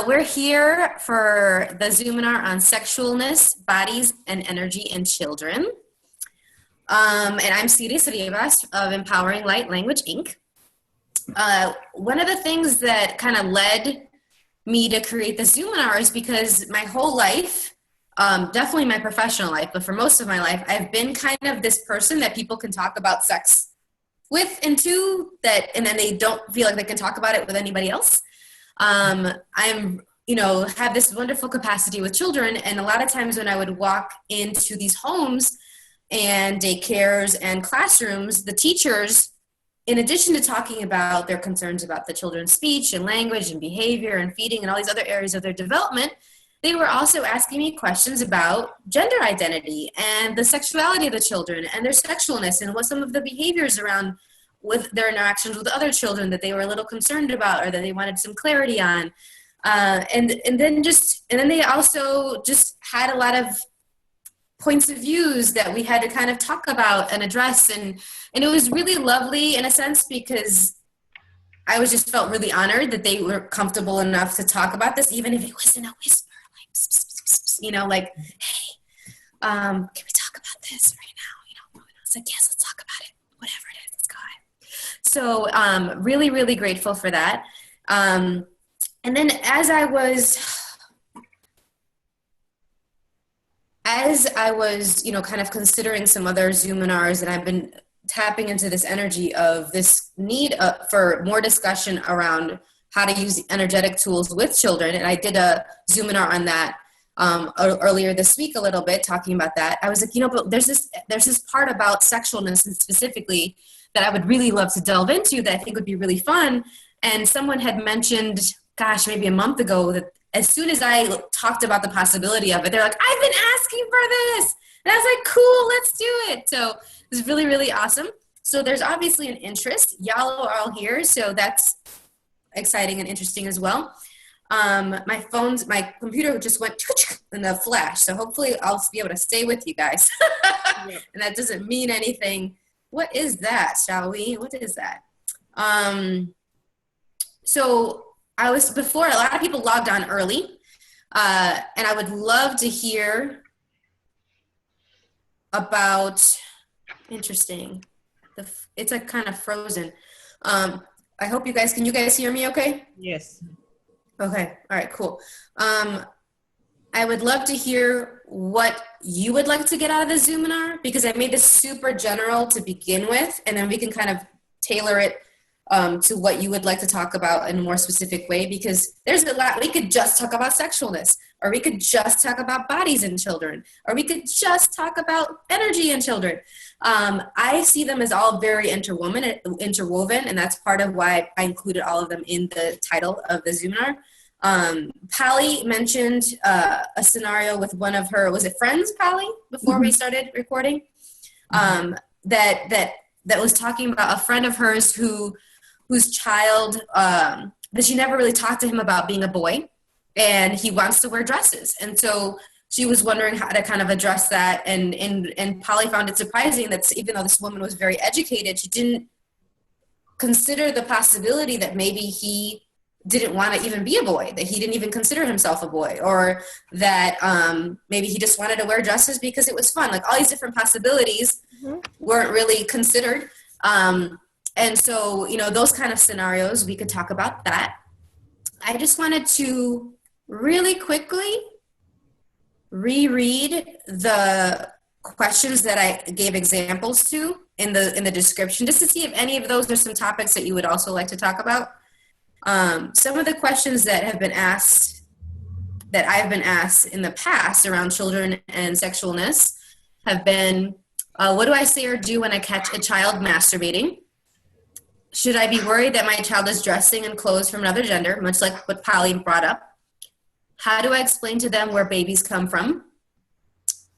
We're here for the Zoominar on sexualness, bodies, and energy in children. And I'm Siris Rivas of Empowering Light Language, Inc. One of the things that kind of led me to create the Zoominar is because my whole life, definitely my professional life, but for most of my life, I've been kind of this person that people can talk about sex with and to, and then they don't feel like they can talk about it with anybody else. Have this wonderful capacity with children, and a lot of times when I would walk into these homes and daycares and classrooms, the teachers, in addition to talking about their concerns about the children's speech and language and behavior and feeding and all these other areas of their development, they were also asking me questions about gender identity and the sexuality of the children and their sexualness and what some of the behaviors around with their interactions with other children that they were a little concerned about or that they wanted some clarity on. And then they also just had a lot of points of views that we had to kind of talk about and address. And it was really lovely in a sense because I was just felt really honored that they were comfortable enough to talk about this, even if it was in a whisper, like, hey, can we talk about this right now? And I was like, yes, let's talk about it. Whatever it is, let's go ahead. So really, really grateful for that. And then as I was, kind of considering some other Zoominars, and I've been tapping into this energy of this need for more discussion around how to use energetic tools with children. And I did a Zoominar on that earlier this week a little bit, talking about that. I was like, but there's this part about sexualness and specifically that I would really love to delve into that I think would be really fun. And someone had mentioned, gosh, maybe a month ago, that as soon as I talked about the possibility of it, they're like, I've been asking for this. And I was like, cool, let's do it. So it was really, really awesome. So there's obviously an interest. Y'all are all here, so that's exciting and interesting as well. My computer just went in a flash, so hopefully I'll be able to stay with you guys. And that doesn't mean anything. What is that, shall we? What is that? So before, a lot of people logged on early, and I would love to hear about, interesting, it's like kind of frozen. I hope can you guys hear me okay? Yes. Okay, all right, cool. I would love to hear what you would like to get out of the Zoominar, because I made this super general to begin with, and then we can kind of tailor it to what you would like to talk about in a more specific way, because there's a lot. We could just talk about sexualness, or we could just talk about bodies in children, or we could just talk about energy in children. I see them as all very interwoven, and that's part of why I included all of them in the title of the Zoominar. Polly mentioned a scenario with one of her, was it friends, Polly, before we started recording? That was talking about a friend of hers whose child, that she never really talked to him about being a boy, and he wants to wear dresses. And so she was wondering how to kind of address that. And Polly found it surprising that even though this woman was very educated, she didn't consider the possibility that maybe he didn't want to even be a boy, that he didn't even consider himself a boy, or that maybe he just wanted to wear dresses because it was fun. Like all these different possibilities weren't really considered. And so, those kind of scenarios, we could talk about that. I just wanted to really quickly reread the questions that I gave examples to in the description, just to see if any of those are some topics that you would also like to talk about. Some of the questions that I've been asked in the past around children and sexualness have been, what do I say or do when I catch a child masturbating? Should I be worried that my child is dressing in clothes from another gender, much like what Polly brought up? How do I explain to them where babies come from?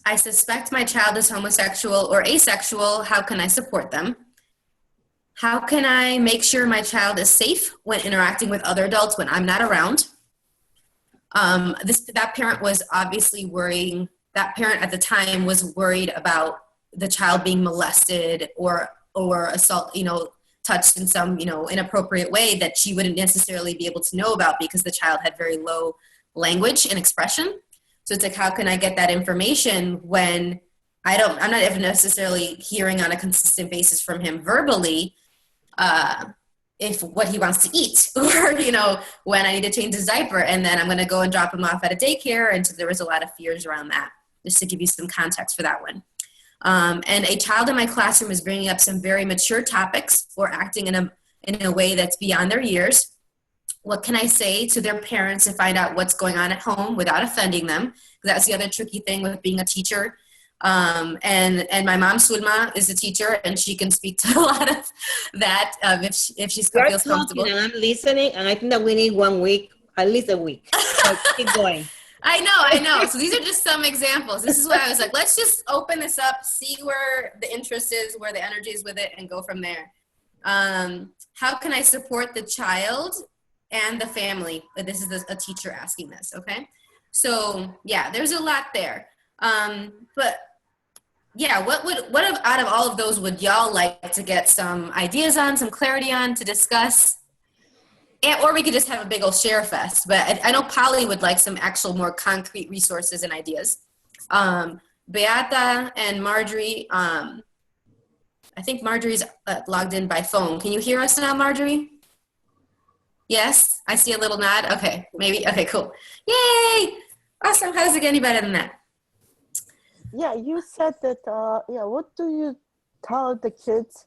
I suspect my child is homosexual or asexual. How can I support them? How can I make sure my child is safe when interacting with other adults when I'm not around? That parent was obviously worrying. That parent at the time was worried about the child being molested or assault, touched in some, inappropriate way that she wouldn't necessarily be able to know about because the child had very low language and expression. So it's like, how can I get that information when I'm not even necessarily hearing on a consistent basis from him verbally, if what he wants to eat, or, when I need to change his diaper, and then I'm going to go and drop him off at a daycare. And so there was a lot of fears around that, just to give you some context for that one. And a child in my classroom is bringing up some very mature topics or acting in a way that's beyond their years. What can I say to their parents to find out what's going on at home without offending them? That's the other tricky thing with being a teacher. And my mom, Sulma, is a teacher, and she can speak to a lot of that if she still feels comfortable. And I'm listening, and I think that we need 1 week, at least a week. So keep going. I know. So these are just some examples. This is why I was like, let's just open this up, see where the interest is, where the energy is with it, and go from there. How can I support the child and the family? This is a teacher asking this, okay? So, yeah, there's a lot there. But, yeah, what out of all of those would y'all like to get some ideas on, some clarity on, to discuss? Or we could just have a big old share fest. But I know Polly would like some actual more concrete resources and ideas. Beata and Marjorie, I think Marjorie's logged in by phone. Can you hear us now, Marjorie? Yes? I see a little nod. Okay, maybe. Okay, cool. Yay! Awesome. How does it get any better than that? Yeah, you said that, what do you tell the kids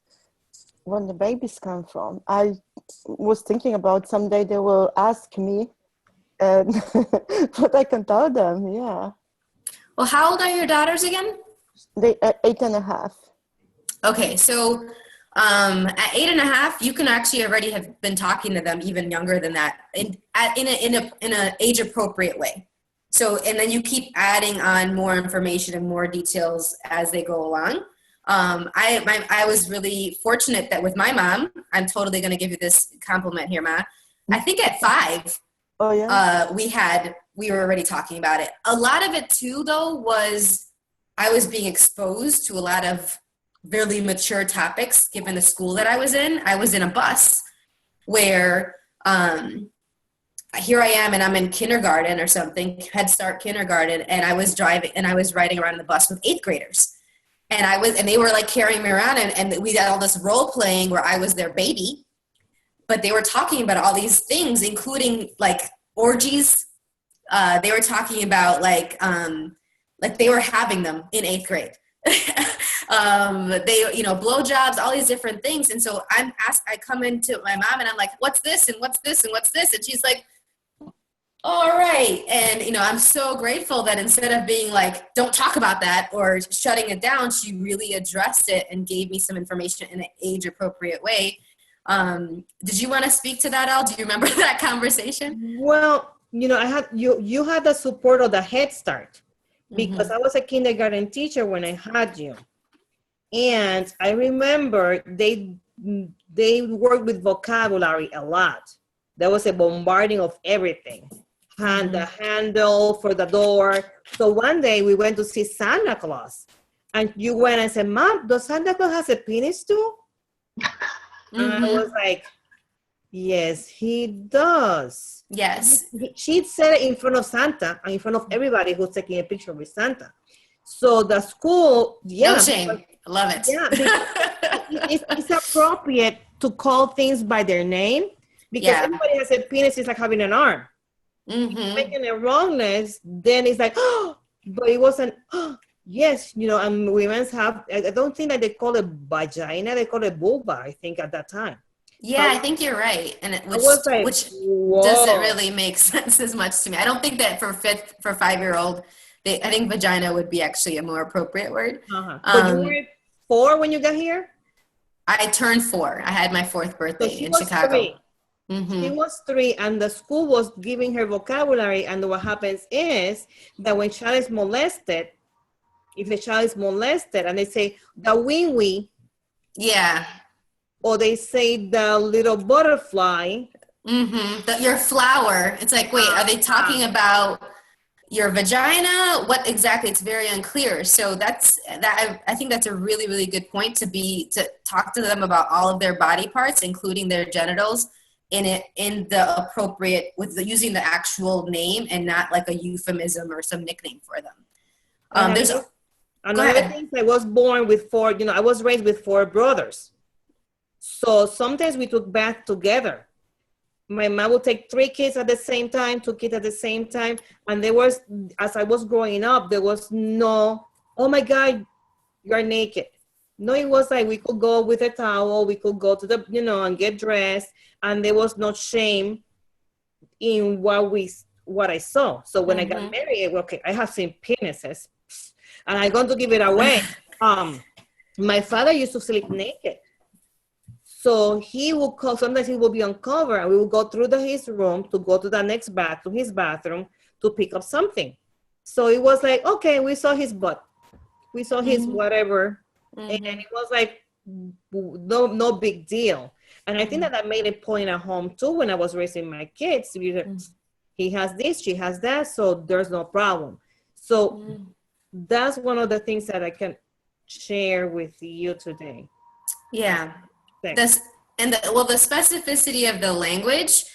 when the babies come from? I was thinking about someday they will ask me and what I can tell them, yeah. Well, how old are your daughters again? They are 8.5. Okay, so at 8.5, you can actually already have been talking to them even younger than that in a age appropriate way. So, and then you keep adding on more information and more details as they go along. I was really fortunate that with my mom, I'm totally going to give you this compliment here, Ma. I think at 5, we were already talking about it. A lot of it too, though, was I was being exposed to a lot of really mature topics given the school that I was in. I was in a bus where here I am, and I'm in kindergarten or something, Head Start kindergarten, and I was riding around in the bus with 8th graders. And they were like carrying me around, and we had all this role playing where I was their baby, but they were talking about all these things, including like orgies. They were talking about like they were having them in 8th grade. They, blowjobs, all these different things. And so I come into my mom and I'm like, what's this? And what's this? And what's this? And she's like, all right. And, I'm so grateful that instead of being like, don't talk about that or shutting it down, she really addressed it and gave me some information in an age appropriate way. Did you want to speak to that, Al? Do you remember that conversation? Well, I had, you had the support of the Head Start because I was a kindergarten teacher when I had you. And I remember they worked with vocabulary a lot. There was a bombarding of everything. And the handle for the door. So one day we went to see Santa Claus. And you went and said, Mom, does Santa Claus has a penis too? And I was like, yes, he does. Yes. She said it in front of Santa and in front of everybody who's taking a picture with Santa. So the school, no shame. I love it. Yeah, it's appropriate to call things by their name because everybody has a penis. It's like having an arm. If you're making a wrongness, then it's like, oh, but it wasn't. Oh, yes, and women's have. I don't think that they call it vagina. They call it vulva. I think at that time. Yeah, I think you're right, and which whoa. Doesn't really make sense as much to me. I don't think that for 5-year-old. I think vagina would be actually a more appropriate word. But you were 4 when you got here? I turned 4. I had my 4th birthday in Chicago. 3. She was 3, and the school was giving her vocabulary. And what happens is that when child is molested, if the child is molested, and they say the wee-wee, or they say the little butterfly, your flower. It's like, wait, are they talking about your vagina, what exactly, it's very unclear. So I think that's a really, really good point to talk to them about all of their body parts, including their genitals, in the appropriate, using the actual name and not like a euphemism or some nickname for them. Another thing, I was born with I was raised with 4 brothers. So sometimes we took baths together. My mom would take 3 kids at the same time, 2 kids at the same time. And as I was growing up, there was no, oh my God, you're naked. No, it was like we could go with a towel, we could go to the, and get dressed. And there was no shame in what I saw. So when I got married, okay, I have seen penises and I'm going to give it away. My father used to sleep naked. So he will call, sometimes he will be uncovered and we will go through his room to go to the next to his bathroom to pick up something. So it was like, okay, we saw his butt. We saw his whatever. And it was like, no big deal. And I think that made a point at home too when I was raising my kids. He has this, she has that, so there's no problem. So that's one of the things that I can share with you today. Yeah. The specificity of the language,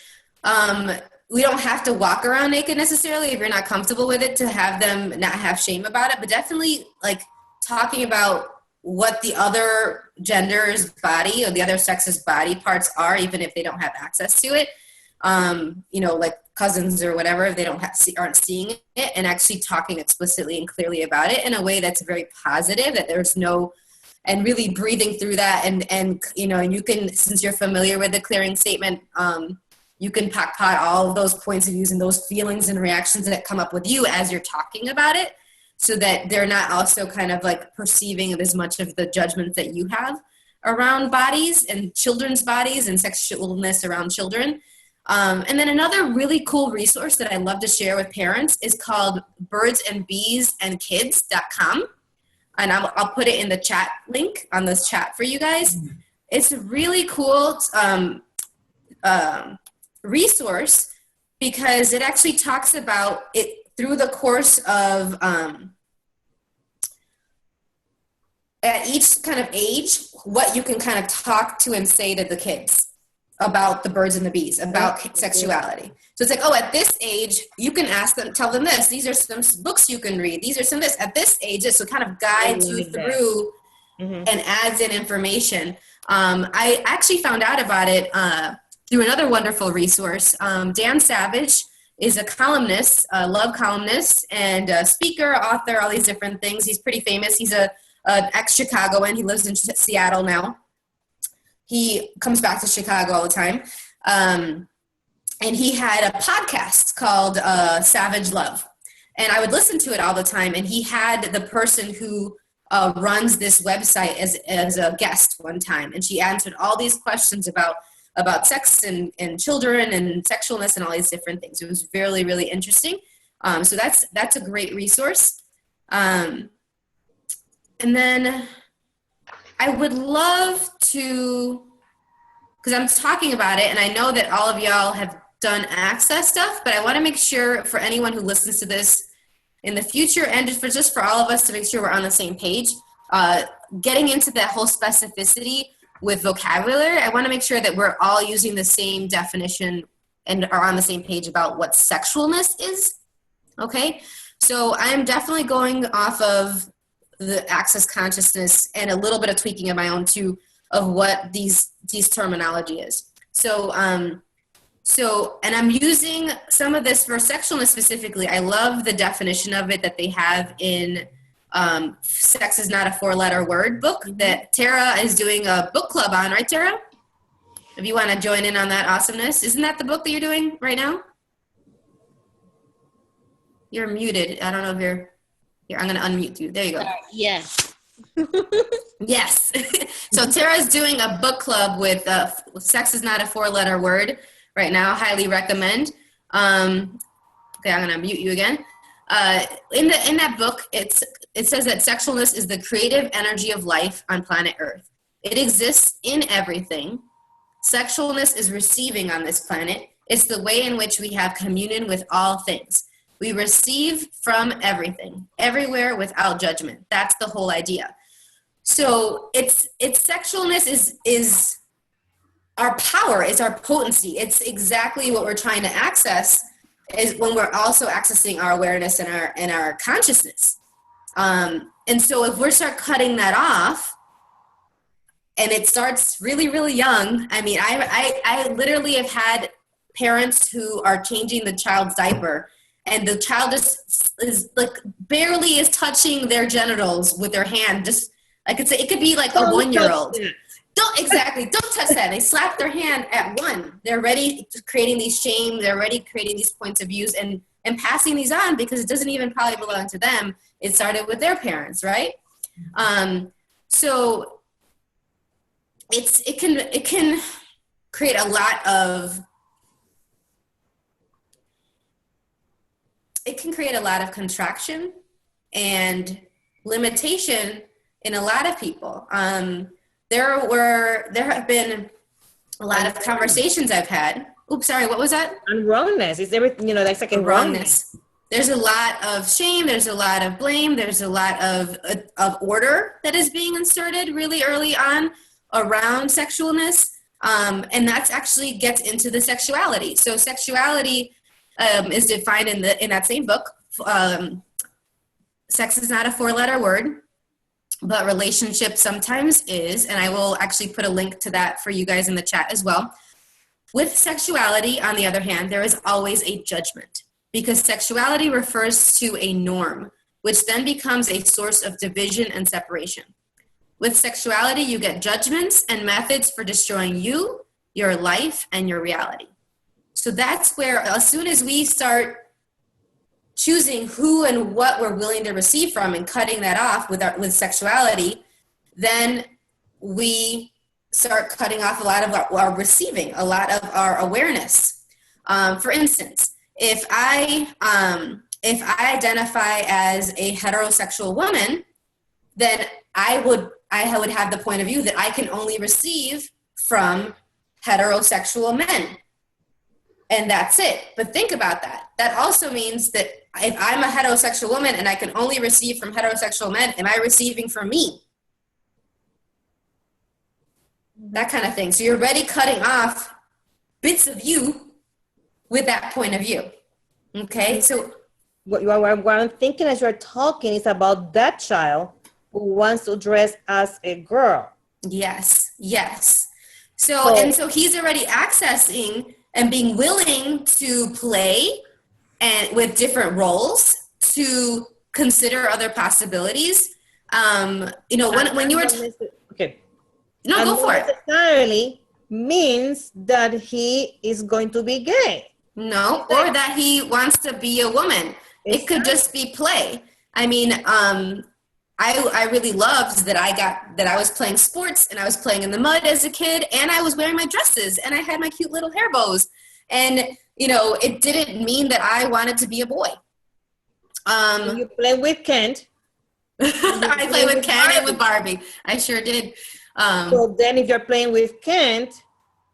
we don't have to walk around naked necessarily if you're not comfortable with it, to have them not have shame about it, but definitely like talking about what the other gender's body or the other sex's body parts are, even if they don't have access to it, like cousins or whatever, if they aren't seeing it, and actually talking explicitly and clearly about it in a way that's very positive, that there's no, and really breathing through that. And you can, since you're familiar with the clearing statement, you can pot all of those points of views and those feelings and reactions that come up with you as you're talking about it, so that they're not also kind of like perceiving as much of the judgments that you have around bodies and children's bodies and sexualness around children. And then another really cool resource that I love to share with parents is called birdsandbeesandkids.com. And I'll put it in the chat link on this chat for you guys. It's a really cool resource because it actually talks about it through the course of at each kind of age, what you can kind of talk to and say to the kids about the birds and the bees, about sexuality. So it's like, oh, at this age, you can ask them, tell them this. These are some books you can read. These are some this. At this age, this will kind of guide you through and adds in information. I actually found out about it through another wonderful resource. Dan Savage is a columnist, a love columnist, and a speaker, author, all these different things. He's pretty famous. He's an ex-Chicagoan. He lives in Seattle now. He comes back to Chicago all the time. And he had a podcast called Savage Love. And I would listen to it all the time. And he had the person who runs this website as a guest one time. And she answered all these questions about sex and children and sexualness and all these different things. It was really, really interesting. So that's a great resource. And then I would love to, because I'm talking about it, and I know that all of y'all have done access stuff, but I want to make sure for anyone who listens to this in the future, and just for all of us to make sure we're on the same page, getting into that whole specificity with vocabulary, I want to make sure that we're all using the same definition and are on the same page about what sexualness is. Okay, so I am definitely going off of the access consciousness and a little bit of tweaking of my own too of what these terminology is. So and I'm using some of this for sexualness specifically. I love the definition of it that they have in Sex is Not a Four-Letter Word book that Tara is doing a book club on, right, Tara? If you want to join in on that awesomeness. Isn't that the book that you're doing right now? You're muted. I don't know if you're here. I'm going to unmute you. There you go. Yes. Yes. So Tara's doing a book club with Sex is Not a Four-Letter Word right now. Highly recommend. Okay, I'm going to mute you again. In that book, it says that sexualness is the creative energy of life on planet Earth. It exists in everything. Sexualness is receiving on this planet. It's the way in which we have communion with all things. We receive from everything, everywhere, without judgment. That's the whole idea. So it's sexualness is our power, it's our potency. It's exactly what we're trying to access, is when we're also accessing our awareness and our consciousness. And so if we start cutting that off, and it starts really, really young. I mean, I literally have had parents who are changing the child's diaper, and the child just is like barely is touching their genitals with their hand. Just, I could say it could be like a 1-year-old. Don't touch that. They slap their hand at 1. They're already creating these shame. They're already creating these points of views and passing these on, because it doesn't even probably belong to them. It started with their parents, right? So it can create a lot of contraction and limitation in a lot of people. There have been a lot of conversations I've had. Oops, sorry, what was that? And wrongness. It's everything, that's like a wrongness. There's a lot of shame. There's a lot of blame. There's a lot of order that is being inserted really early on around sexualness. And that actually gets into the sexuality. So sexuality is defined in that same book. Sex is not a 4-letter word, but relationship sometimes is. And I will actually put a link to that for you guys in the chat as well. With sexuality, on the other hand, there is always a judgment, because sexuality refers to a norm, which then becomes a source of division and separation. With sexuality, you get judgments and methods for destroying you, your life, and your reality. So that's where, as soon as we start choosing who and what we're willing to receive from and cutting that off with sexuality, then we start cutting off a lot of our receiving, a lot of our awareness. For instance, if I identify as a heterosexual woman, then I would have the point of view that I can only receive from heterosexual men. And that's it. But think about that. That also means that if I'm a heterosexual woman and I can only receive from heterosexual men, am I receiving from me? That kind of thing. So you're already cutting off bits of you with that point of view. Okay? So what I'm thinking as you're talking is about that child who wants to dress as a girl. Yes. So he's already accessing and being willing to play and with different roles, to consider other possibilities. When you were okay. No, and go for it. Necessarily means that he is going to be gay. No, or that he wants to be a woman. Exactly. It could just be play. I mean, I really loved that I was playing sports, and I was playing in the mud as a kid, and I was wearing my dresses, and I had my cute little hair bows. And, it didn't mean that I wanted to be a boy. You play with Kent. I play with Ken and with Barbie. I sure did. So then if you're playing with Kent,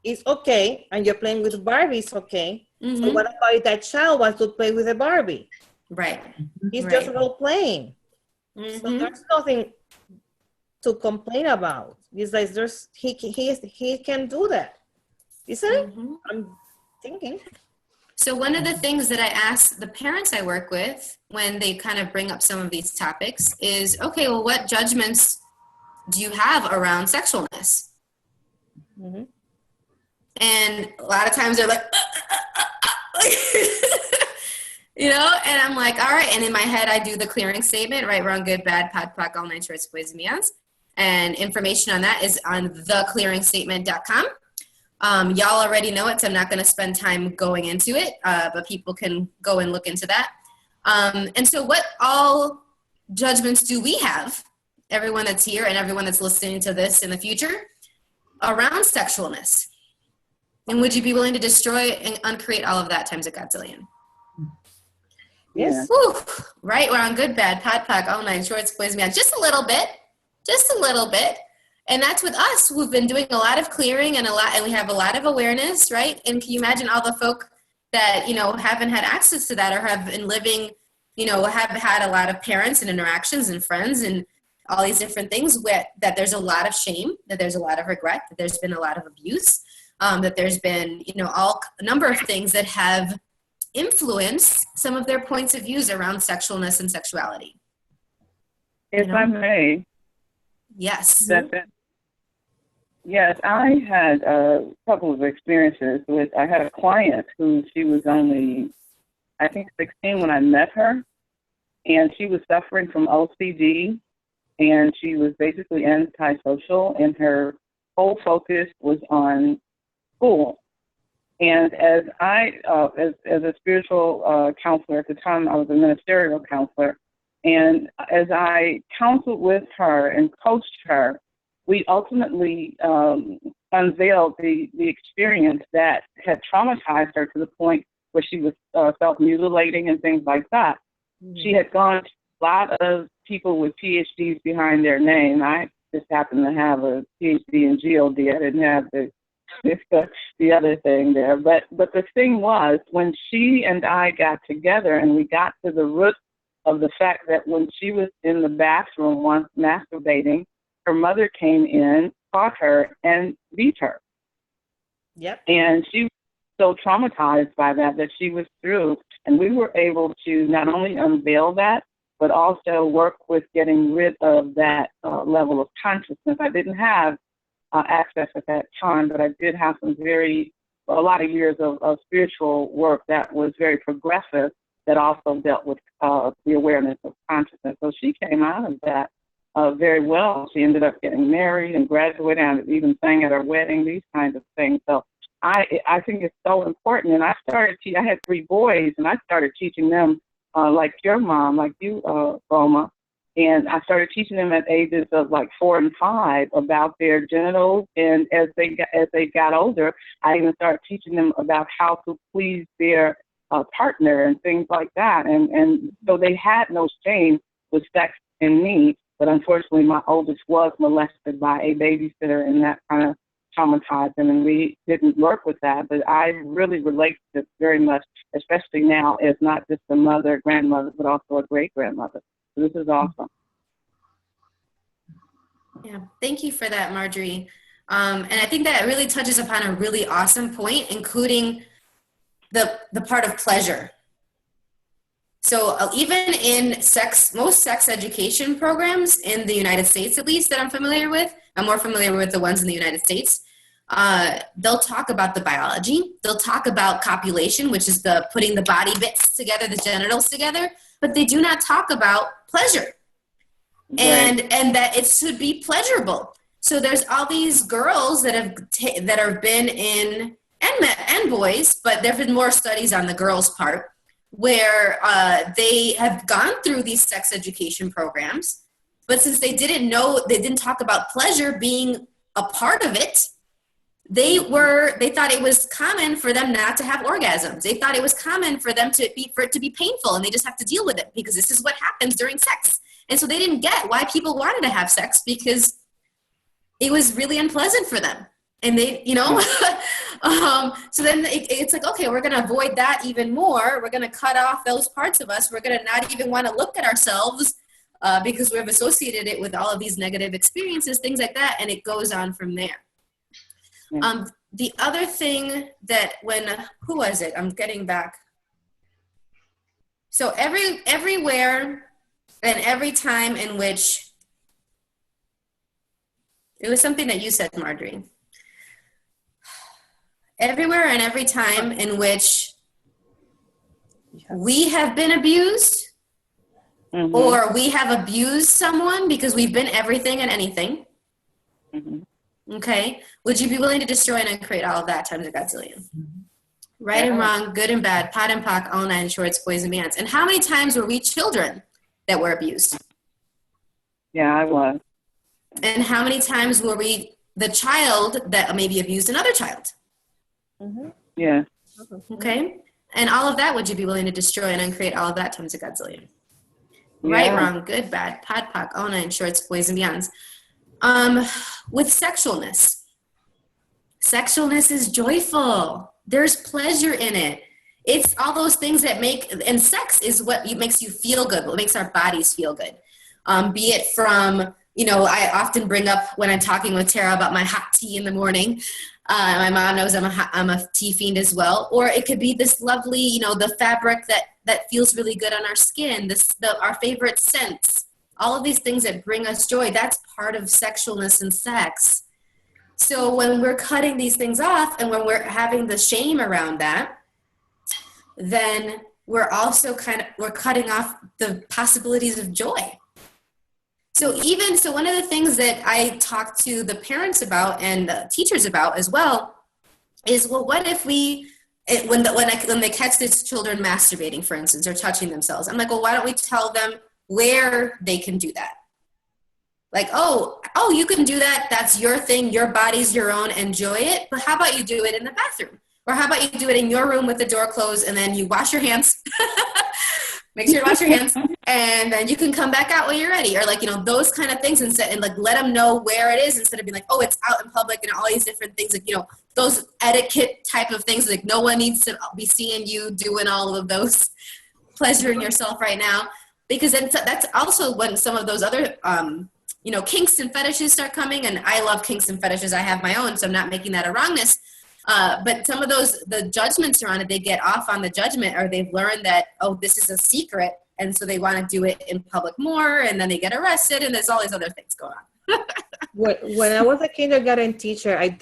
it's okay. And you're playing with Barbie, it's okay. Mm-hmm. So what about if that child wants to play with a Barbie? Right. He's just role playing. Mm-hmm. So there's nothing to complain about. It's like he can do that. Isn't it? Mm-hmm. I'm thinking. So one of the things that I ask the parents I work with when they kind of bring up some of these topics is, okay, well, what judgments do you have around sexualness? Mm-hmm. And a lot of times they're like, and I'm like, all right. And in my head, I do the clearing statement, right, wrong, good, bad, pod, poc, all 9 shorts, boys, and beyonds. And information on that is on theclearingstatement.com. Y'all already know it, so I'm not going to spend time going into it, but people can go and look into that. And so what all judgments do we have, everyone that's here and everyone that's listening to this in the future, around sexualness? And would you be willing to destroy and uncreate all of that times a godzillion? Yes. Whew, right, we're on good, bad, pod, poc, all 9 shorts, boys, and beyonds. Just a little bit. And that's with us who've been doing a lot of clearing and we have a lot of awareness, right? And can you imagine all the folk that, you know, haven't had access to that or have been living, you know, have had a lot of parents and interactions and friends and all these different things that there's a lot of shame, that there's a lot of regret, that there's been a lot of abuse, that there's been, you know, a number of things that have influenced some of their points of views around sexualness and sexuality. If I may. Yes. Yes, I had a couple of experiences I had a client who she was only, I think, 16 when I met her, and she was suffering from OCD, and she was basically antisocial, and her whole focus was on school. And as a spiritual counselor at the time, I was a ministerial counselor, and as I counseled with her and coached her, we ultimately unveiled the experience that had traumatized her to the point where she was self-mutilating and things like that. Mm-hmm. She had gone to a lot of people with PhDs behind their name. I just happened to have a PhD in GOD. I didn't have the other thing there. But the thing was, when she and I got together and we got to the root of the fact that when she was in the bathroom once masturbating, her mother came in, caught her, and beat her. Yep. And she was so traumatized by that she was through. And we were able to not only unveil that, but also work with getting rid of that level of consciousness. I didn't have access at that time, but I did have a lot of years of spiritual work that was very progressive that also dealt with the awareness of consciousness. So she came out of that very well. She ended up getting married and graduating, and even sang at her wedding, these kinds of things. So I think it's so important. And I had 3 boys, and I started teaching them like your mom, like you, Roma. And I started teaching them at ages of like 4 and 5 about their genitals. And as they got older, I even started teaching them about how to please their partner and things like that. And so they had no shame with sex and me. But unfortunately, my oldest was molested by a babysitter, and that kind of traumatized him, and we didn't work with that. But I really relate to this very much, especially now as not just a mother, grandmother, but also a great-grandmother. So this is awesome. Yeah, thank you for that, Marjorie. And I think that really touches upon a really awesome point, including the part of pleasure. So even in most sex education programs in the United States, at least that I'm familiar with, I'm more familiar with the ones in the United States, they'll talk about the biology. They'll talk about copulation, which is the putting the body bits together, the genitals together, but they do not talk about pleasure. Right. And that it should be pleasurable. So there's all these girls that have been in, and boys, but there have been more studies on the girls' part, where they have gone through these sex education programs, but since they didn't talk about pleasure being a part of it, they thought it was common for them not to have orgasms. They thought it was common for it to be painful, and they just have to deal with it because this is what happens during sex. And so they didn't get why people wanted to have sex, because it was really unpleasant for them. And they, so then it's like, okay, we're going to avoid that even more. We're going to cut off those parts of us. We're going to not even want to look at ourselves because we've associated it with all of these negative experiences, things like that. And it goes on from there. The other thing that who was it? I'm getting back. So everywhere and every time in which, it was something that you said, Marjorie. Everywhere and every time in which we have been abused, mm-hmm. or we have abused someone because we've been everything and anything, mm-hmm. okay, would you be willing to destroy and uncreate all of that times a godzillion? Mm-hmm. Right and wrong, good and bad, pot and pock, all 9 shorts, boys and beyonds. And how many times were we children that were abused? Yeah, I was. And how many times were we the child that maybe abused another child? Mm-hmm. Yeah. Okay. And all of that, would you be willing to destroy and uncreate all of that times a godzillion? Yeah. Right, wrong, good, bad, pot, pock, all 9 shorts, boys and beyonds. With sexualness is joyful. There's pleasure in it. it's all those things that make, and sex is what makes you feel good, what makes our bodies feel good. Be it from, I often bring up when I'm talking with Tara about my hot tea in the morning. My mom knows I'm a tea fiend as well. Or it could be this lovely, the fabric that feels really good on our skin, our favorite scents, all of these things that bring us joy. That's part of sexualness and sex. So when we're cutting these things off and when we're having the shame around that, then we're also we're cutting off the possibilities of joy. So one of the things that I talk to the parents about and the teachers about as well is, well, what if when they catch these children masturbating, for instance, or touching themselves, I'm like, well, why don't we tell them where they can do that? Like, oh, you can do that. That's your thing. Your body's your own. Enjoy it. But how about you do it in the bathroom? Or how about you do it in your room with the door closed and then you wash your hands? Make sure to wash your hands, and then you can come back out when you're ready. Or those kind of things, and let them know where it is instead of being like, oh, it's out in public and all these different things, those etiquette type of things, like no one needs to be seeing you doing all of those, pleasuring yourself right now. Because then that's also when some of those other, kinks and fetishes start coming. And I love kinks and fetishes. I have my own, so I'm not making that a wrongness. But some of the judgments around it, they get off on the judgment, or they've learned that, oh, this is a secret. And so they want to do it in public more, and then they get arrested, and there's all these other things going on. When I was a kindergarten teacher, I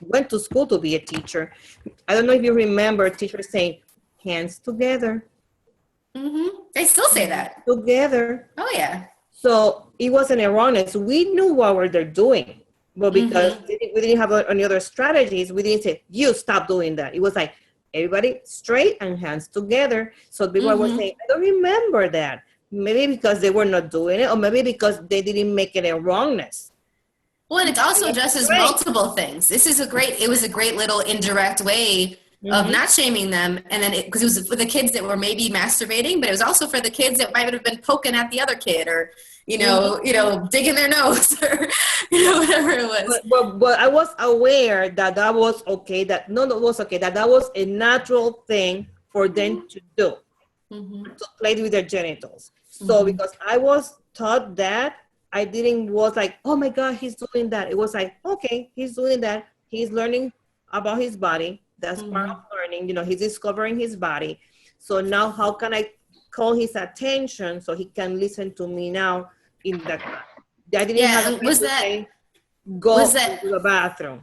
went to school to be a teacher. I don't know if you remember teachers saying, hands together. Mm-hmm. They still say that. Together. Oh, yeah. So it wasn't erroneous. We knew what they're doing. But because we didn't have any other strategies, we didn't say, you stop doing that. It was like, everybody straight and hands together. So people were saying, I don't remember that. Maybe because they were not doing it, or maybe because they didn't make it a wrongness. Well, and it also addresses multiple things. It was a great little indirect way of not shaming them. And then because it was for the kids that were maybe masturbating, but it was also for the kids that might have been poking at the other kid, or digging their nose, or whatever it was. But I was aware that was okay. That was okay. That was a natural thing for them to do, to play with their genitals. So because I was taught that, I was like, oh my God, he's doing that. It was like, okay, he's doing that. He's learning about his body. That's part of learning. He's discovering his body. So now, how can I call his attention so he can listen to me now? In the I didn't have go to the bathroom.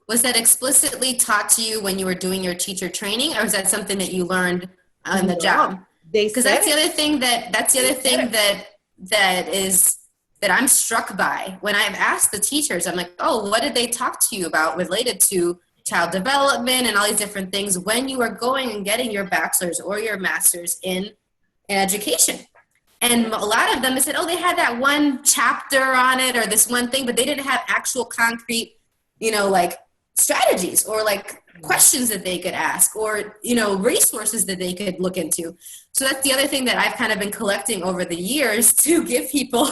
Was that explicitly taught to you when you were doing your teacher training, or was that something that you learned on the job? Because that's the other thing that I'm struck by when I've asked the teachers. I'm like, oh, what did they talk to you about related to child development and all these different things when you were going and getting your bachelor's or your master's in education? And a lot of them said, oh, they had that one chapter on it or this one thing, but they didn't have actual concrete, strategies or questions that they could ask or, resources that they could look into. So that's the other thing that I've kind of been collecting over the years to give people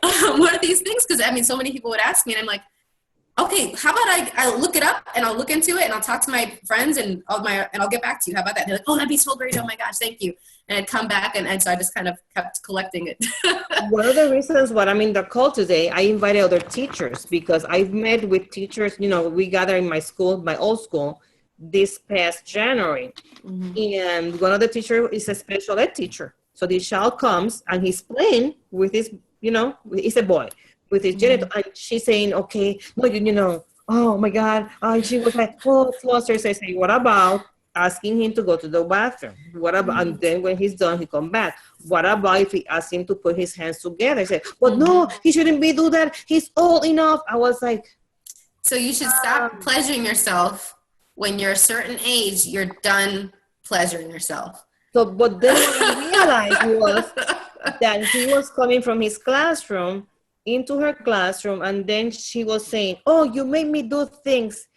one of these things. Because, so many people would ask me and I'm like, okay, how about I look it up and I'll look into it and I'll talk to my friends and I'll get back to you. How about that? And they're like, oh, that'd be so great. Oh my gosh, thank you. And I'd come back and so I just kind of kept collecting it. One of the reasons why I'm in the call today, I invited other teachers because I've met with teachers, we gather in my school, my old school, this past January. And one of the teachers is a special ed teacher. So this child comes and he's playing with his, he's a boy. With his genital, and she's saying, okay, no, oh my God. And she was like, oh, flustered. So I say, what about asking him to go to the bathroom? What about, and then when he's done, he come back. What about if he asks him to put his hands together? I said, well, no, he shouldn't do that. He's old enough. I was like. So you should stop pleasuring yourself. When you're a certain age, you're done pleasuring yourself. So, but then what I realized was that he was coming from his classroom into her classroom, and then she was saying, oh, you made me do things.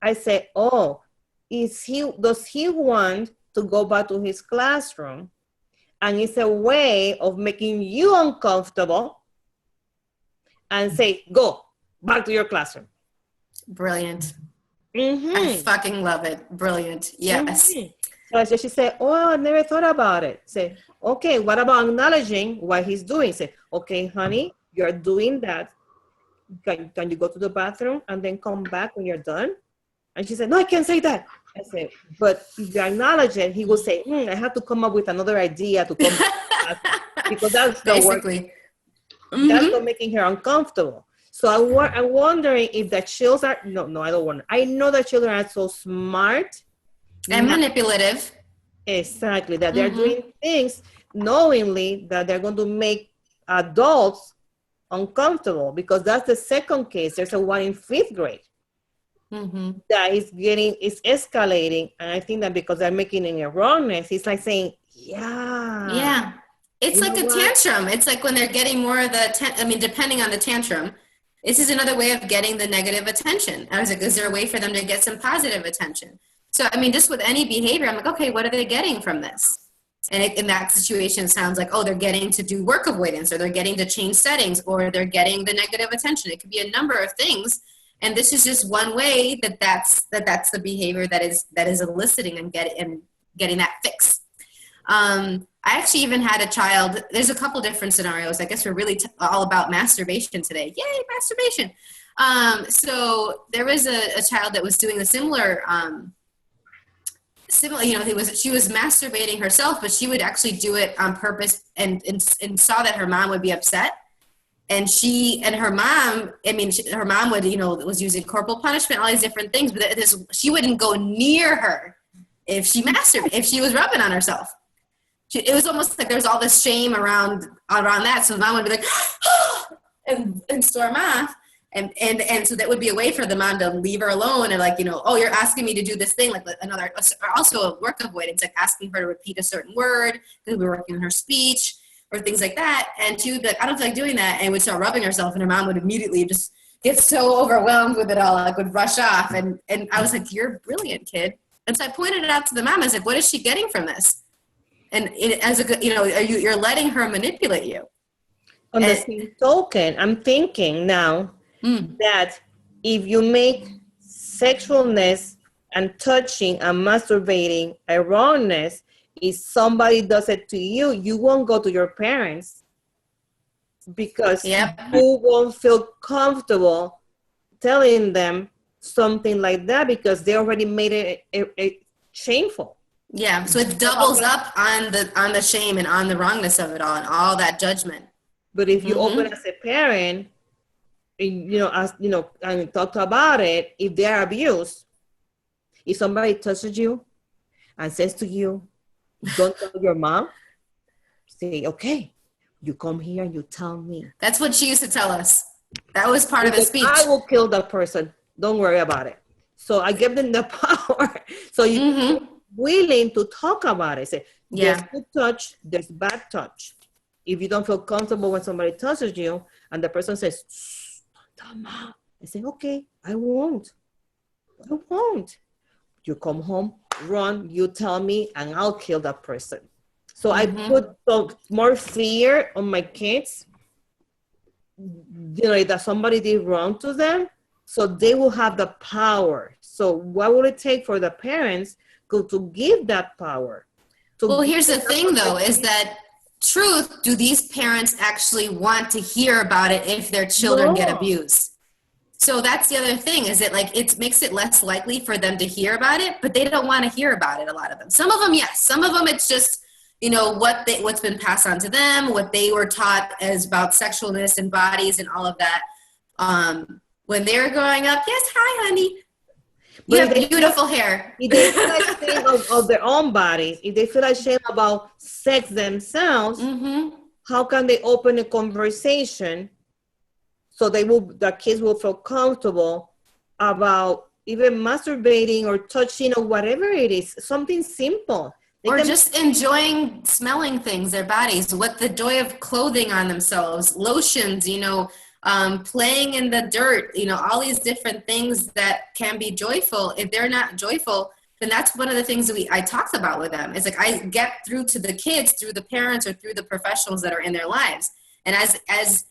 I said, oh, does he want to go back to his classroom? And it's a way of making you uncomfortable and say, go back to your classroom. Brilliant. I fucking love it. Brilliant. Yes. So she said, oh, I never thought about it. Say, okay, what about acknowledging what he's doing? Say, okay, honey, you're doing that. Can you go to the bathroom and then come back when you're done? And she said, no, I can't say that. I said, but if you acknowledge it, he will say, I have to come up with another idea to come back because that's not working. That's not making her uncomfortable. So I'm wondering if the children are, no, I don't want, I know that children are so smart. And manipulative. Exactly, that they're doing things knowingly that they're going to make adults uncomfortable, because that's the second case. There's a one in 5th grade that is escalating. And I think that because they're making an wrongness, it's like saying, yeah. It's like a tantrum. It's like when they're getting more of the, depending on the tantrum, this is another way of getting the negative attention. I was like, is there a way for them to get some positive attention? So, just with any behavior, I'm like, okay, what are they getting from this? And in that situation, it sounds like, oh, they're getting to do work avoidance, or they're getting to change settings, or they're getting the negative attention. It could be a number of things. And this is just one way that's the behavior that is eliciting and getting that fix. I actually even had a child, there's a couple different scenarios. I guess we're really all about masturbation today. Yay, masturbation. So there was a child that was doing a similar, she was masturbating herself, but she would actually do it on purpose and saw that her mom would be upset. And her mom would, was using corporal punishment, all these different things, but she wouldn't go near her if she masturbated, if she was rubbing on herself. It was almost like there was all this shame around that. So the mom would be like, and storm off. And so that would be a way for the mom to leave her alone, and like, oh, you're asking me to do this thing, like also a work avoidance, like asking her to repeat a certain word because we were working on her speech or things like that. And she would be like, I don't feel like doing that, and would start rubbing herself, and her mom would immediately just get so overwhelmed with it all, like would rush off. And I was like, you're a brilliant kid. And so I pointed it out to the mom. I was like, what is she getting from this? And you're letting her manipulate you. On the same token, I'm thinking now that if you make sexualness and touching and masturbating a wrongness, if somebody does it to you, you won't go to your parents because you won't feel comfortable telling them something like that because they already made it shameful. Yeah, so it doubles up on the shame and on the wrongness of it all and all that judgment. But if you open as a parent, and talk about it, if they are abused, if somebody touches you and says to you, don't tell your mom, say, okay, you come here and you tell me. That's what she used to tell us. That was part of the speech. I will kill that person. Don't worry about it. So I give them the power. So you're willing to talk about it. Say, there's good touch, there's bad touch. If you don't feel comfortable when somebody touches you and the person says, don't tell mom, I say, okay, I won't. You come home, run, you tell me, and I'll kill that person. So I put more fear on my kids, that somebody did wrong to them, so they will have the power. So what will it take for the parents to give that power? Well, here's the thing, though, is that truth, do these parents actually want to hear about it if their children get abused? So that's the other thing, is that like it makes it less likely for them to hear about it, but they don't want to hear about it, a lot of them. Some of them, yes. Some of them, it's just, what's been passed on to them, what they were taught as about sexualness and bodies and all of that. When they were growing up, yes, hi, honey. You have beautiful hair. If they feel ashamed of their own bodies, if they feel ashamed about sex themselves, how can they open a conversation so the kids will feel comfortable about even masturbating or touching or whatever it is, something simple. Or just enjoying smelling things, their bodies, what the joy of clothing on themselves, lotions, playing in the dirt, all these different things that can be joyful. If they're not joyful, then that's one of the things that I talked about with them. It's like I get through to the kids through the parents or through the professionals that are in their lives. And as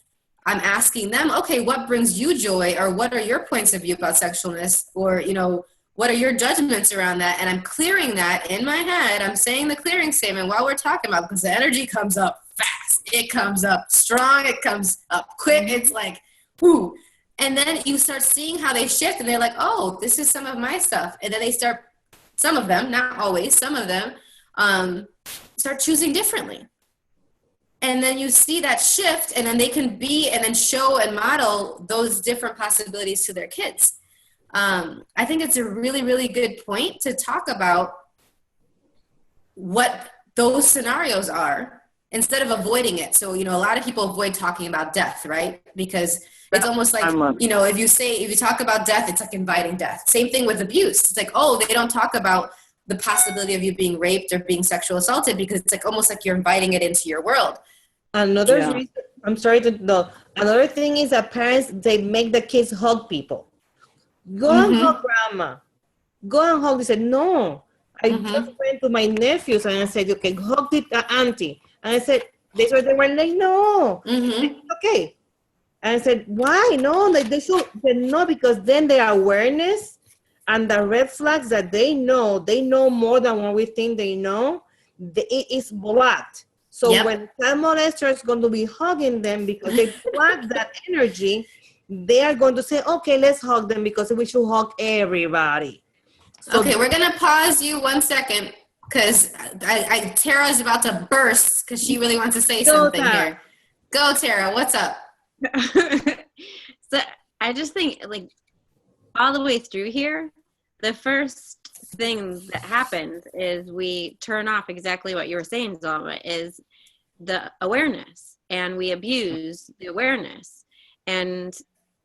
I'm asking them, okay, what brings you joy, or what are your points of view about sexualness, or, you know, what are your judgments around that? And I'm clearing that in my head. I'm saying the clearing statement while we're talking about, because the energy comes up fast. It comes up strong. It comes up quick. It's like, whoo. And then you start seeing how they shift, and they're like, oh, this is some of my stuff. And then they start, some of them, not always, some of them start choosing differently. And then you see that shift, and then they can be and then show and model those different possibilities to their kids. I think it's a really, really good point to talk about what those scenarios are instead of avoiding it. So, you know, a lot of people avoid talking about death, right? Because it's almost like, you know, if you talk about death, it's like inviting death. Same thing with abuse. It's like, oh, they don't talk about the possibility of you being raped or being sexual assaulted, because it's like almost like you're inviting it into your world. Another reason, I'm sorry to no. Another thing is that parents, they make the kids hug people. Go and hug grandma. Go and hug. They said, no. I just went to my nephews and I said, okay, hug the auntie. And I said, they were like, no. Okay. And I said, why? No, like they should. They no, because then their awareness and the red flags that they know more than what we think they know, it is blocked. So when child molester is going to be hugging them because they block that energy, they are going to say, okay, let's hug them because we should hug everybody. So okay, we're going to pause you 1 second because Tara's about to burst because she really wants to say something here. Go, Tara. What's up? So I just think, like, all the way through here, the first thing that happens is we turn off exactly what you were saying, Zalma, is the awareness, and we abuse the awareness. And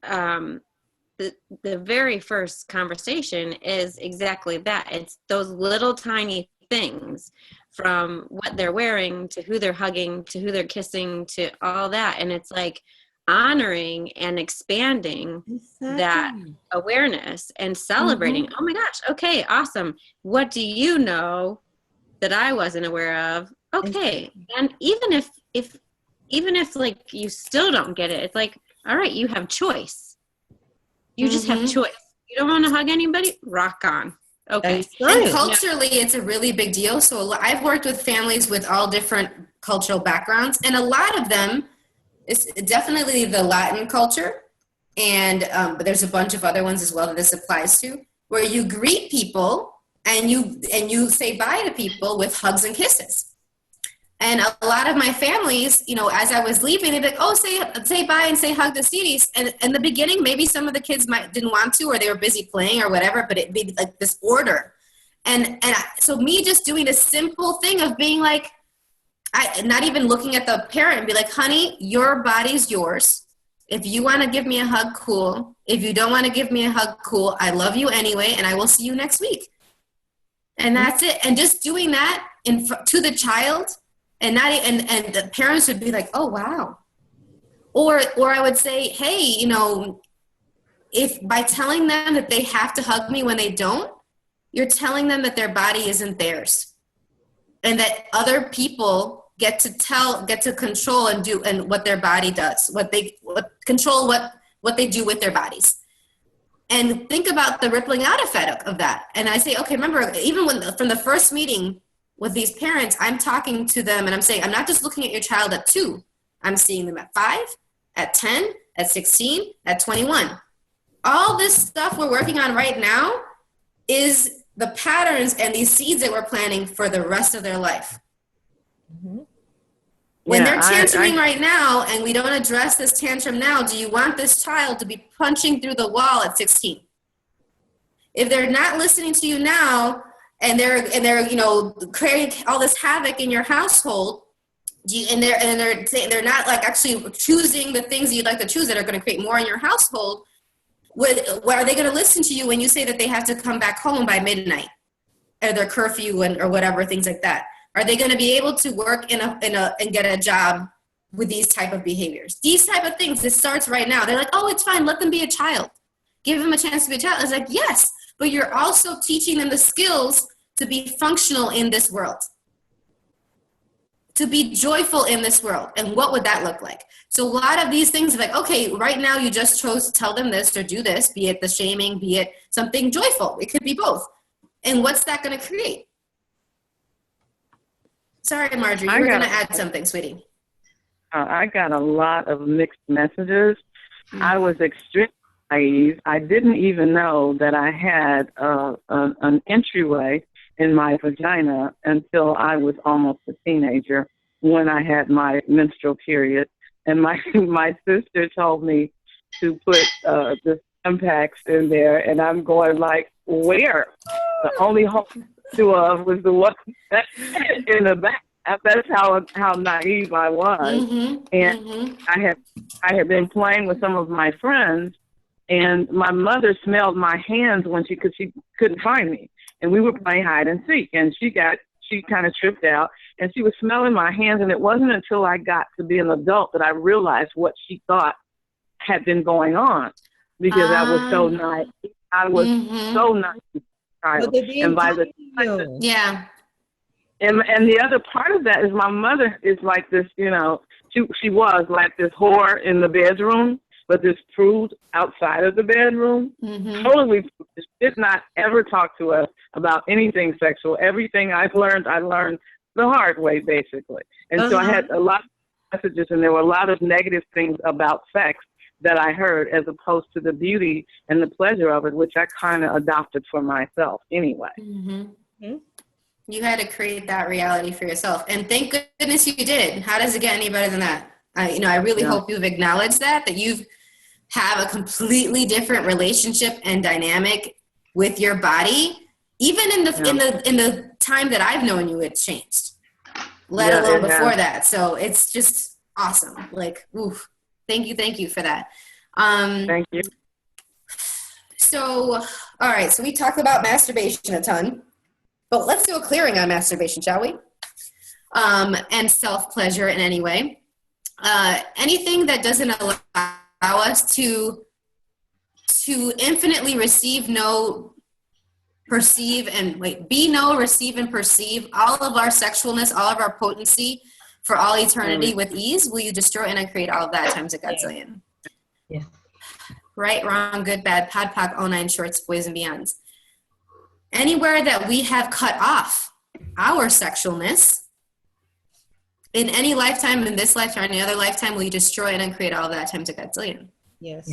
the very first conversation is exactly that. It's those little tiny things, from what they're wearing to who they're hugging to who they're kissing to all that. And it's like honoring and expanding that awareness and celebrating. Oh my gosh, okay, awesome. What do you know that I wasn't aware of? Okay. And even if like you still don't get it, it's like, all right, you have choice. You just have choice. You don't want to hug anybody? Rock on. Okay. And culturally, it's a really big deal. So I've worked with families with all different cultural backgrounds, and a lot of them, it's definitely the Latin culture, and but there's a bunch of other ones as well that this applies to, where you greet people and you say bye to people with hugs and kisses. And a lot of my families, you know, as I was leaving, they'd be like, oh, say bye and say hug to Siris. And in the beginning, maybe some of the kids didn't want to, or they were busy playing or whatever, but it'd be like this order. So me just doing a simple thing of being like, not even looking at the parent and be like, honey, your body's yours. If you want to give me a hug, cool. If you don't want to give me a hug, cool. I love you anyway, and I will see you next week. And that's it. And just doing that to the child. And the parents would be like, oh, wow. Or I would say, hey, you know, if by telling them that they have to hug me when they don't, you're telling them that their body isn't theirs. And that other people get to control and what their body does, control what they do with their bodies. And think about the rippling out effect of that. And I say, okay, remember, even from the first meeting with these parents, I'm talking to them and I'm saying, I'm not just looking at your child at 2. I'm seeing them at 5, at 10, at 16, at 21. All this stuff we're working on right now is the patterns and these seeds that we're planting for the rest of their life. When they're tantruming right now and we don't address this tantrum now, do you want this child to be punching through the wall at 16? If they're not listening to you now, and they're you know, creating all this havoc in your household, they're not like actually choosing the things you'd like to choose that are going to create more in your household. Are they going to listen to you when you say that they have to come back home by midnight, or their curfew or whatever, things like that? Are they going to be able to work and get a job with these type of behaviors? These type of things. It starts right now. They're like, oh, it's fine. Let them be a child. Give them a chance to be a child. I was like, yes. But you're also teaching them the skills to be functional in this world. to be joyful in this world. And what would that look like? So a lot of these things are like, okay, right now you just chose to tell them this or do this, be it the shaming, be it something joyful. It could be both. And what's that going to create? Sorry, Marjorie, you were going to add something, sweetie. I got a lot of mixed messages. I was extremely naive. I didn't even know that I had an entryway in my vagina until I was almost a teenager when I had my menstrual period. And my sister told me to put the impacts in there, and I'm going like, where? The only hole was the one in the back. That's how naive I was. And I had been playing with some of my friends, and my mother smelled my hands because she couldn't find me. And we were playing hide and seek, and she kind of tripped out, and she was smelling my hands. And it wasn't until I got to be an adult that I realized what she thought had been going on, because I was so naive. I was so naive. And by the time yeah. And the other part of that is my mother is like this, she was like this whore in the bedroom, but this prude outside of the bedroom. Totally she did not ever talk to us about anything sexual. Everything I learned the hard way, basically. And so I had a lot of messages, and there were a lot of negative things about sex that I heard, as opposed to the beauty and the pleasure of it, which I kind of adopted for myself anyway. You had to create that reality for yourself. And thank goodness you did. How does it get any better than that? I really hope you've acknowledged that you have a completely different relationship and dynamic with your body. Even in the time that I've known you, it's changed, let alone before that. So it's just awesome. Like, oof. Thank you for that. Thank you. So, all right. So we talked about masturbation a ton. But let's do a clearing on masturbation, shall we? And self-pleasure in any way. Anything that doesn't allow us to infinitely receive, know, perceive, and be, know, receive, and perceive all of our sexualness, all of our potency for all eternity with ease. Will you destroy and uncreate all of that times a godzillion? Yeah. Right, wrong, good, bad, pod, poc, all nine shorts, boys and beyonds. Anywhere that we have cut off our sexualness in any lifetime, in this lifetime, or any other lifetime, will you destroy and uncreate all of that times a godzillion? Yes.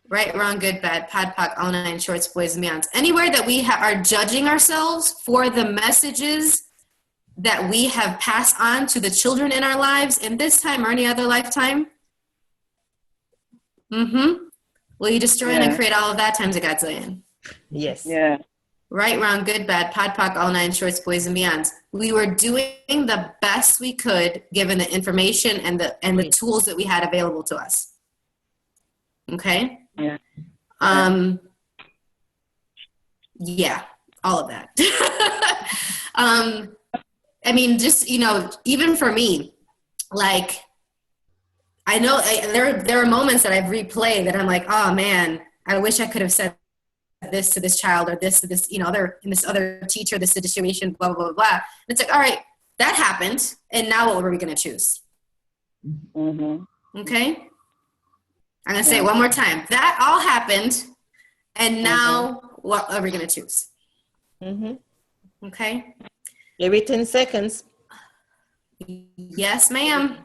Right, wrong, good, bad, pod, poc, all nine shorts, boys and beyonds. Anywhere that we are judging ourselves for the messages that we have passed on to the children in our lives in this time or any other lifetime, will you destroy and uncreate all of that times a godzillion? Yes. Yeah. Right, wrong, good, bad, pod, poc, all nine shorts, boys and beyonds. We were doing the best we could given the information and the tools that we had available to us. Okay? Yeah. Yeah, all of that. I mean, just, even for me, like, I know there are moments that I've replayed that I'm like, oh man, I wish I could have said this to this child, or this to this, this other teacher, this situation, blah, blah, blah, blah. And it's like, all right, that happened. And now what were we going to choose? Okay. I'm going to say it one more time. That all happened. And now what are we going to choose? Okay. Every 10 seconds. Yes, ma'am.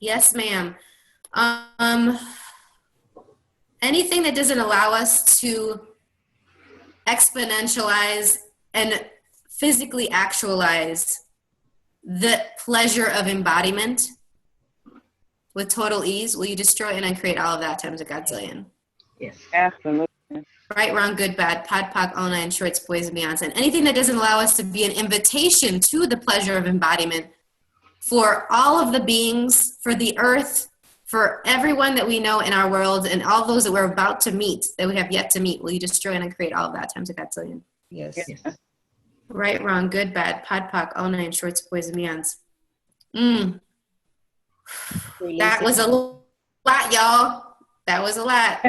Yes, ma'am. Anything that doesn't allow us to exponentialize and physically actualize the pleasure of embodiment with total ease, will you destroy and uncreate all of that times a godzillion? Yes. Absolutely. Right, wrong, good, bad, pod, poc, all nine shorts, boys and beyonds. And anything that doesn't allow us to be an invitation to the pleasure of embodiment for all of the beings, for the earth, for everyone that we know in our world, and all those that we're about to meet, that we have yet to meet, will you destroy and uncreate all of that times a godzillion? Yes. Right, wrong, good, bad, pod, poc, all nine shorts, boys and beyonds. That was a lot, y'all. That was a lot.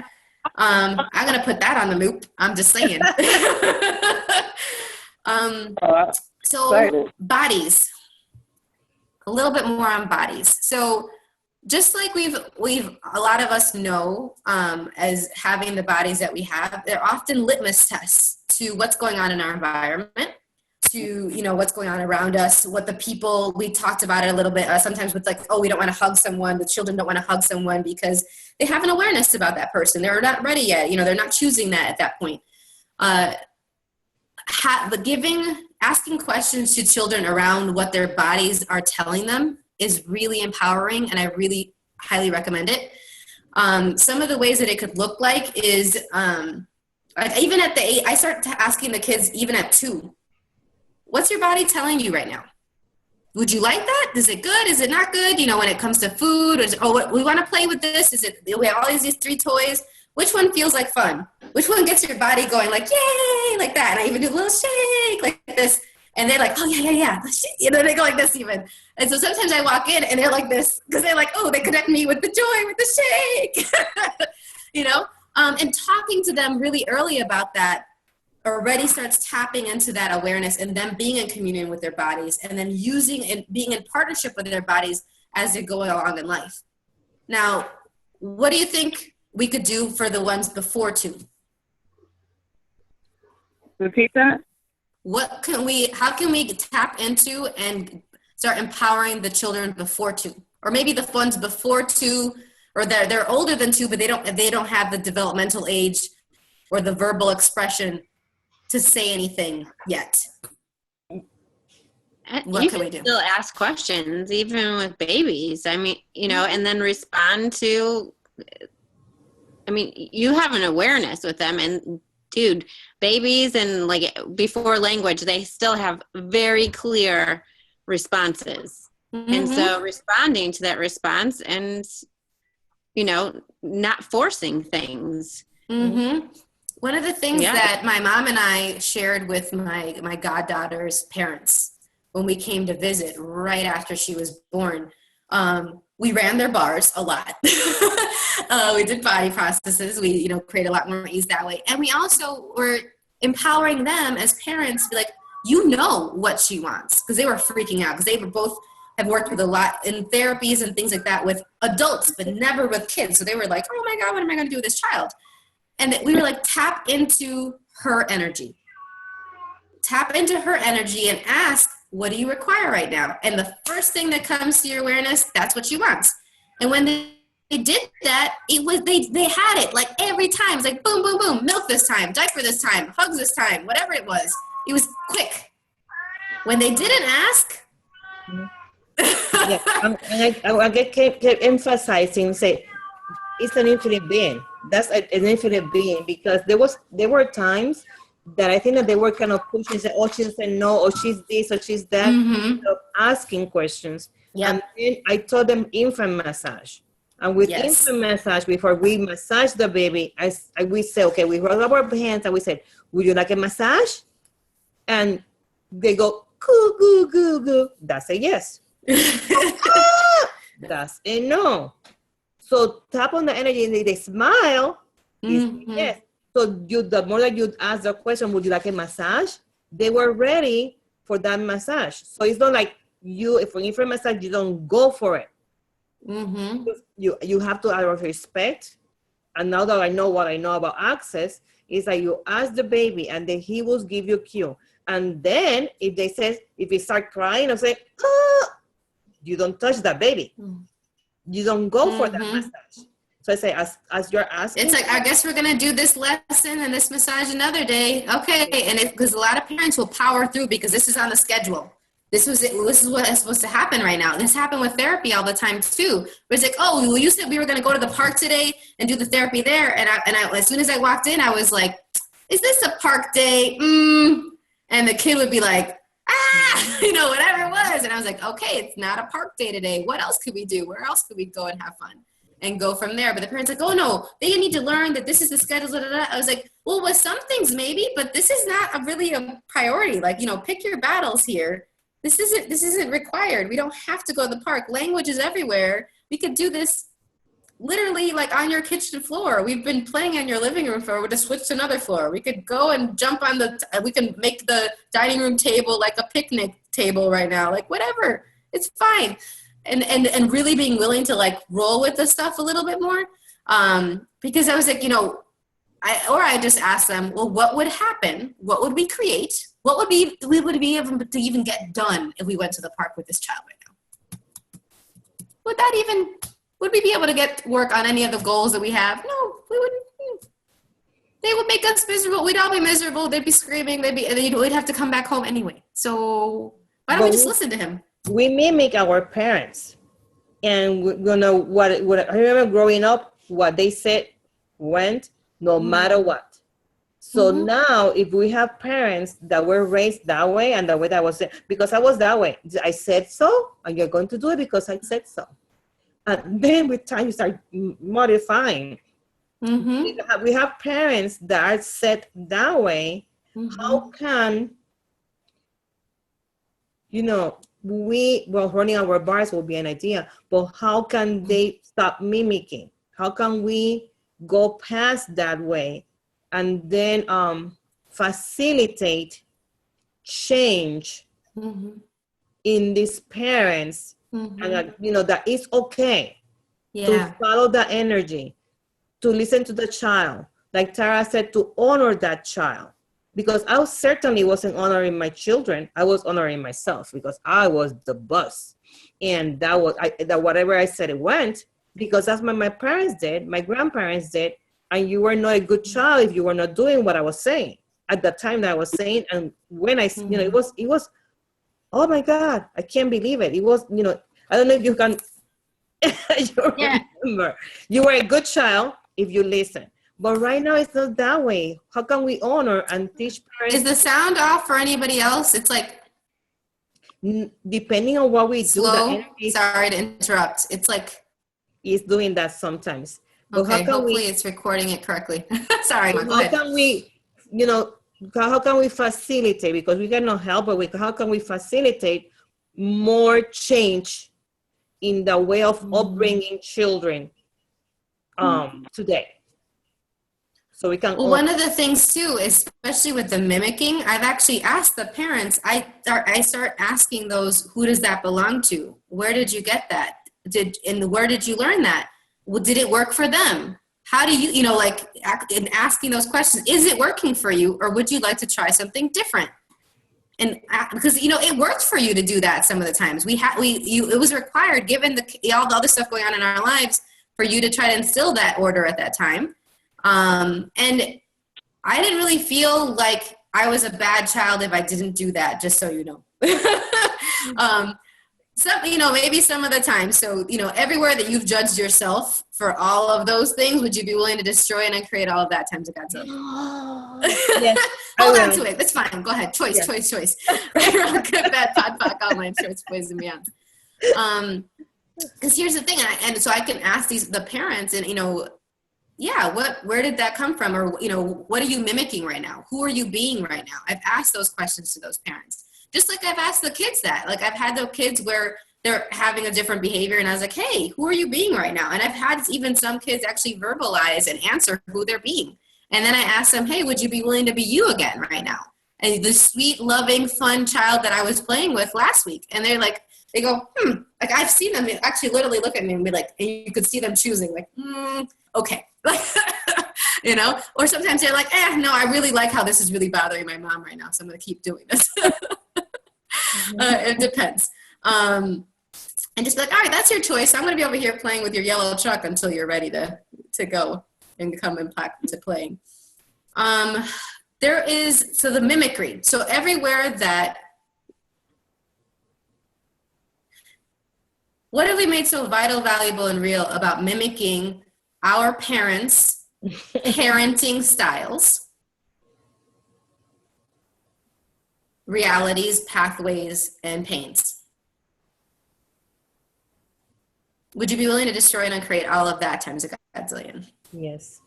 I'm gonna put that on the loop. I'm just saying. So bodies. a little bit more on bodies. So just like we've a lot of us know, as having the bodies that we have, they're often litmus tests to what's going on in our environment, to, you know, what's going on around us, what the people, we talked about it a little bit, sometimes with like, oh, we don't want to hug someone, the children don't want to hug someone because they have an awareness about that person. They're not ready yet. You know, they're not choosing that at that point. Asking questions to children around what their bodies are telling them is really empowering, and I really highly recommend it. Some of the ways that it could look like is, even at the 8, I start asking the kids even at 2, what's your body telling you right now? Would you like that? Is it good? Is it not good? You know, when it comes to food, or we want to play with this. We have all these 3 toys. Which one feels like fun? Which one gets your body going like, yay, like that? And I even do a little shake like this. And they're like, oh, yeah. You know, they go like this even. And so sometimes I walk in and they're like this because they're like, oh, they connect me with the joy, with the shake. You know, and talking to them really early about that already starts tapping into that awareness and them being in communion with their bodies, and then using and being in partnership with their bodies as they're going along in life. Now, what do you think we could do for the ones before 2? Repeat that. How can we tap into and start empowering the children before 2? Or maybe the ones before 2, or they're older than 2, but they don't have the developmental age or the verbal expression to say anything yet. What can we do? Still ask questions, even with babies. I mean, you know, and then respond to, I mean, you have an awareness with them, and dude, babies and like before language, they still have very clear responses. Mm-hmm. And so responding to that response and, you know, not forcing things. Mm-hmm. One of the things that my mom and I shared with my goddaughter's parents when we came to visit right after she was born, we ran their bars a lot. We did body processes. We, you know, create a lot more ease that way. And we also were empowering them as parents to be like, you know what she wants. Because they were freaking out. Because they were both have worked with a lot in therapies and things like that with adults, but never with kids. So they were like, oh my God, what am I going to do with this child? And we were like, tap into her energy. Tap into her energy and ask, what do you require right now? And the first thing that comes to your awareness, that's what she wants. And when they did that, it was they had it like every time. It's like boom, boom, boom, milk this time, diaper this time, hugs this time, whatever it was. It was quick. When they didn't ask. Yeah, I keep emphasizing, say, it's an infinite being. That's an infinite being, because there were times that I think that they were kind of pushing, say, oh, she's saying no, or she's this, or she's that, of asking questions. Yeah. And then I taught them infant massage. And with infant massage, before we massage the baby, we say, okay, we roll up our hands and we said, would you like a massage? And they go, goo, goo, goo, goo. That's a yes. That's a no. So tap on the energy and they smile. Is yes. So the more that you ask the question, would you like a massage? They were ready for that massage. So it's not like if for infant massage, you don't go for it. Mm-hmm. You have to, out of respect. And now that I know what I know about access, is that you ask the baby and then he will give you a cue. And then if he start crying, I'll say, oh, you don't touch that baby. You don't go for that massage. So I say, as you're asking. It's like, I guess we're going to do this lesson and this massage another day. Okay. And because a lot of parents will power through because this is on the schedule. This is what is supposed to happen right now. This happened with therapy all the time too. Where it's like, oh, well, you said we were going to go to the park today and do the therapy there. And I, as soon as I walked in, I was like, is this a park day? And the kid would be like, whatever it was. And I was like, okay, it's not a park day today. What else could we do? Where else could we go and have fun? And go from there. But the parents like, oh no, they need to learn that this is the schedule. Blah, blah, blah. I was like, well, with some things maybe, but this is not really a priority. Like, pick your battles here. This isn't required. We don't have to go to the park. Language is everywhere. We could do this literally like on your kitchen floor. We've been playing on your living room floor. We'll just switch to another floor. We could go and jump on we can make the dining room table like a picnic table right now. Like whatever. It's fine. And really being willing to like roll with the stuff a little bit more. Because I was like, I just asked them, well, what would happen? What would we create? What would we would be able to even get done if we went to the park with this child right now? Would we be able to get work on any of the goals that we have? No, we wouldn't. They would make us miserable. We'd all be miserable. They'd be screaming. We'd have to come back home anyway. So why don't we just listen to him? We mimic our parents. And what I remember growing up, what they said went no matter what. So now if we have parents that were raised that way and the way that was, because I was that way, I said so, and you're going to do it because I said so. And then with time you start modifying. We have parents that are set that way. How can, running our bars will be an idea, but how can they stop mimicking? How can we go past that way and then facilitate change in these parents, and that it's okay to follow that energy, to listen to the child, like Tara said, to honor that child. Because I certainly wasn't honoring my children. I was honoring myself because I was the boss. And that whatever I said, it went, because that's what my parents did, my grandparents did. And you were not a good child if you were not doing what I was saying at the time that I was saying. And when I, it was, oh my God, I can't believe it. It was, I don't know if you can, remember. You were a good child if you listen. But right now it's not that way. How can we honor and teach parents? Is the sound off for anybody else? It's like depending on what we slow. Sorry to interrupt. It's like it's doing that sometimes. But okay, hopefully it's recording it correctly. Sorry. How can we, how can we facilitate? Because we cannot help, but how can we facilitate more change in the way of upbringing children today? So we can. Well, one of the things too, especially with the mimicking, I've actually asked the parents. I start asking those, who does that belong to? Where did you get that? Where did you learn that? Well, did it work for them? How do you, in asking those questions, is it working for you, or would you like to try something different? And because it worked for you to do that some of the times. It was required, given all the other stuff going on in our lives, for you to try to instill that order at that time. And I didn't really feel like I was a bad child if I didn't do that, just so you know. Maybe some of the time. So, everywhere that you've judged yourself for all of those things, would you be willing to destroy and uncreate all of that times of God's love? Yes. Hold on to it. That's fine. Go ahead. Choice. Good, bad, pod, poc, online, shorts, boys, and beyond. Because here's the thing, and so I can ask the parents, and where did that come from? Or, what are you mimicking right now? Who are you being right now? I've asked those questions to those parents. Just like I've asked the kids that. Like, I've had the kids where they're having a different behavior, and I was like, hey, who are you being right now? And I've had even some kids actually verbalize and answer who they're being. And then I asked them, hey, would you be willing to be you again right now? And the sweet, loving, fun child that I was playing with last week. And they go, like, I've seen them actually literally look at me and be like, and you could see them choosing, like, okay. Or sometimes they're like, no, I really like how this is really bothering my mom right now, so I'm going to keep doing this. It depends. And just be like, all right, that's your choice. I'm going to be over here playing with your yellow truck until you're ready to go and come and back to playing. So the mimicry. So everywhere that, what have we made so vital, valuable, and real about mimicking our parents' parenting styles, realities, pathways, and pains? Would you be willing to destroy and uncreate all of that times a godzillion? Yes.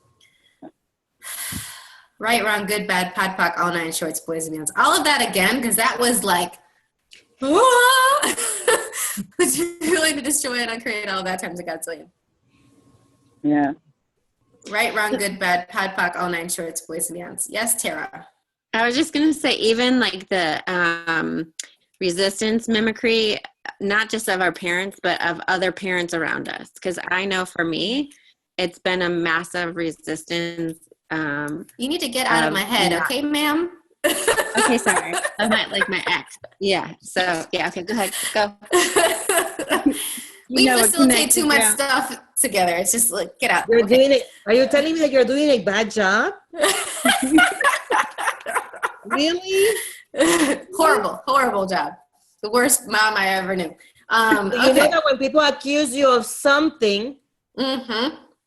Right, wrong, good, bad, pod, poc, all nine shorts, boys and beyonds. All of that again, because that was like, would you be willing to destroy and uncreate all of that times a godzillion? Yeah. Right, wrong, good, bad, pod, poc, all nine shorts, boys and beyonds. Yes, Tara. I was just going to say, even like the resistance mimicry, not just of our parents, but of other parents around us. Because I know for me, it's been a massive resistance. You need to get out of my head, okay, ma'am? Okay, sorry. I meant like my ex. Yeah. So yeah. Okay. Go ahead. Go. We facilitate too much stuff together. It's just like, get out. You're doing it. Are you telling me that you're doing a bad job? Really? Horrible job. The worst mom I ever knew. You know that when people accuse you of something,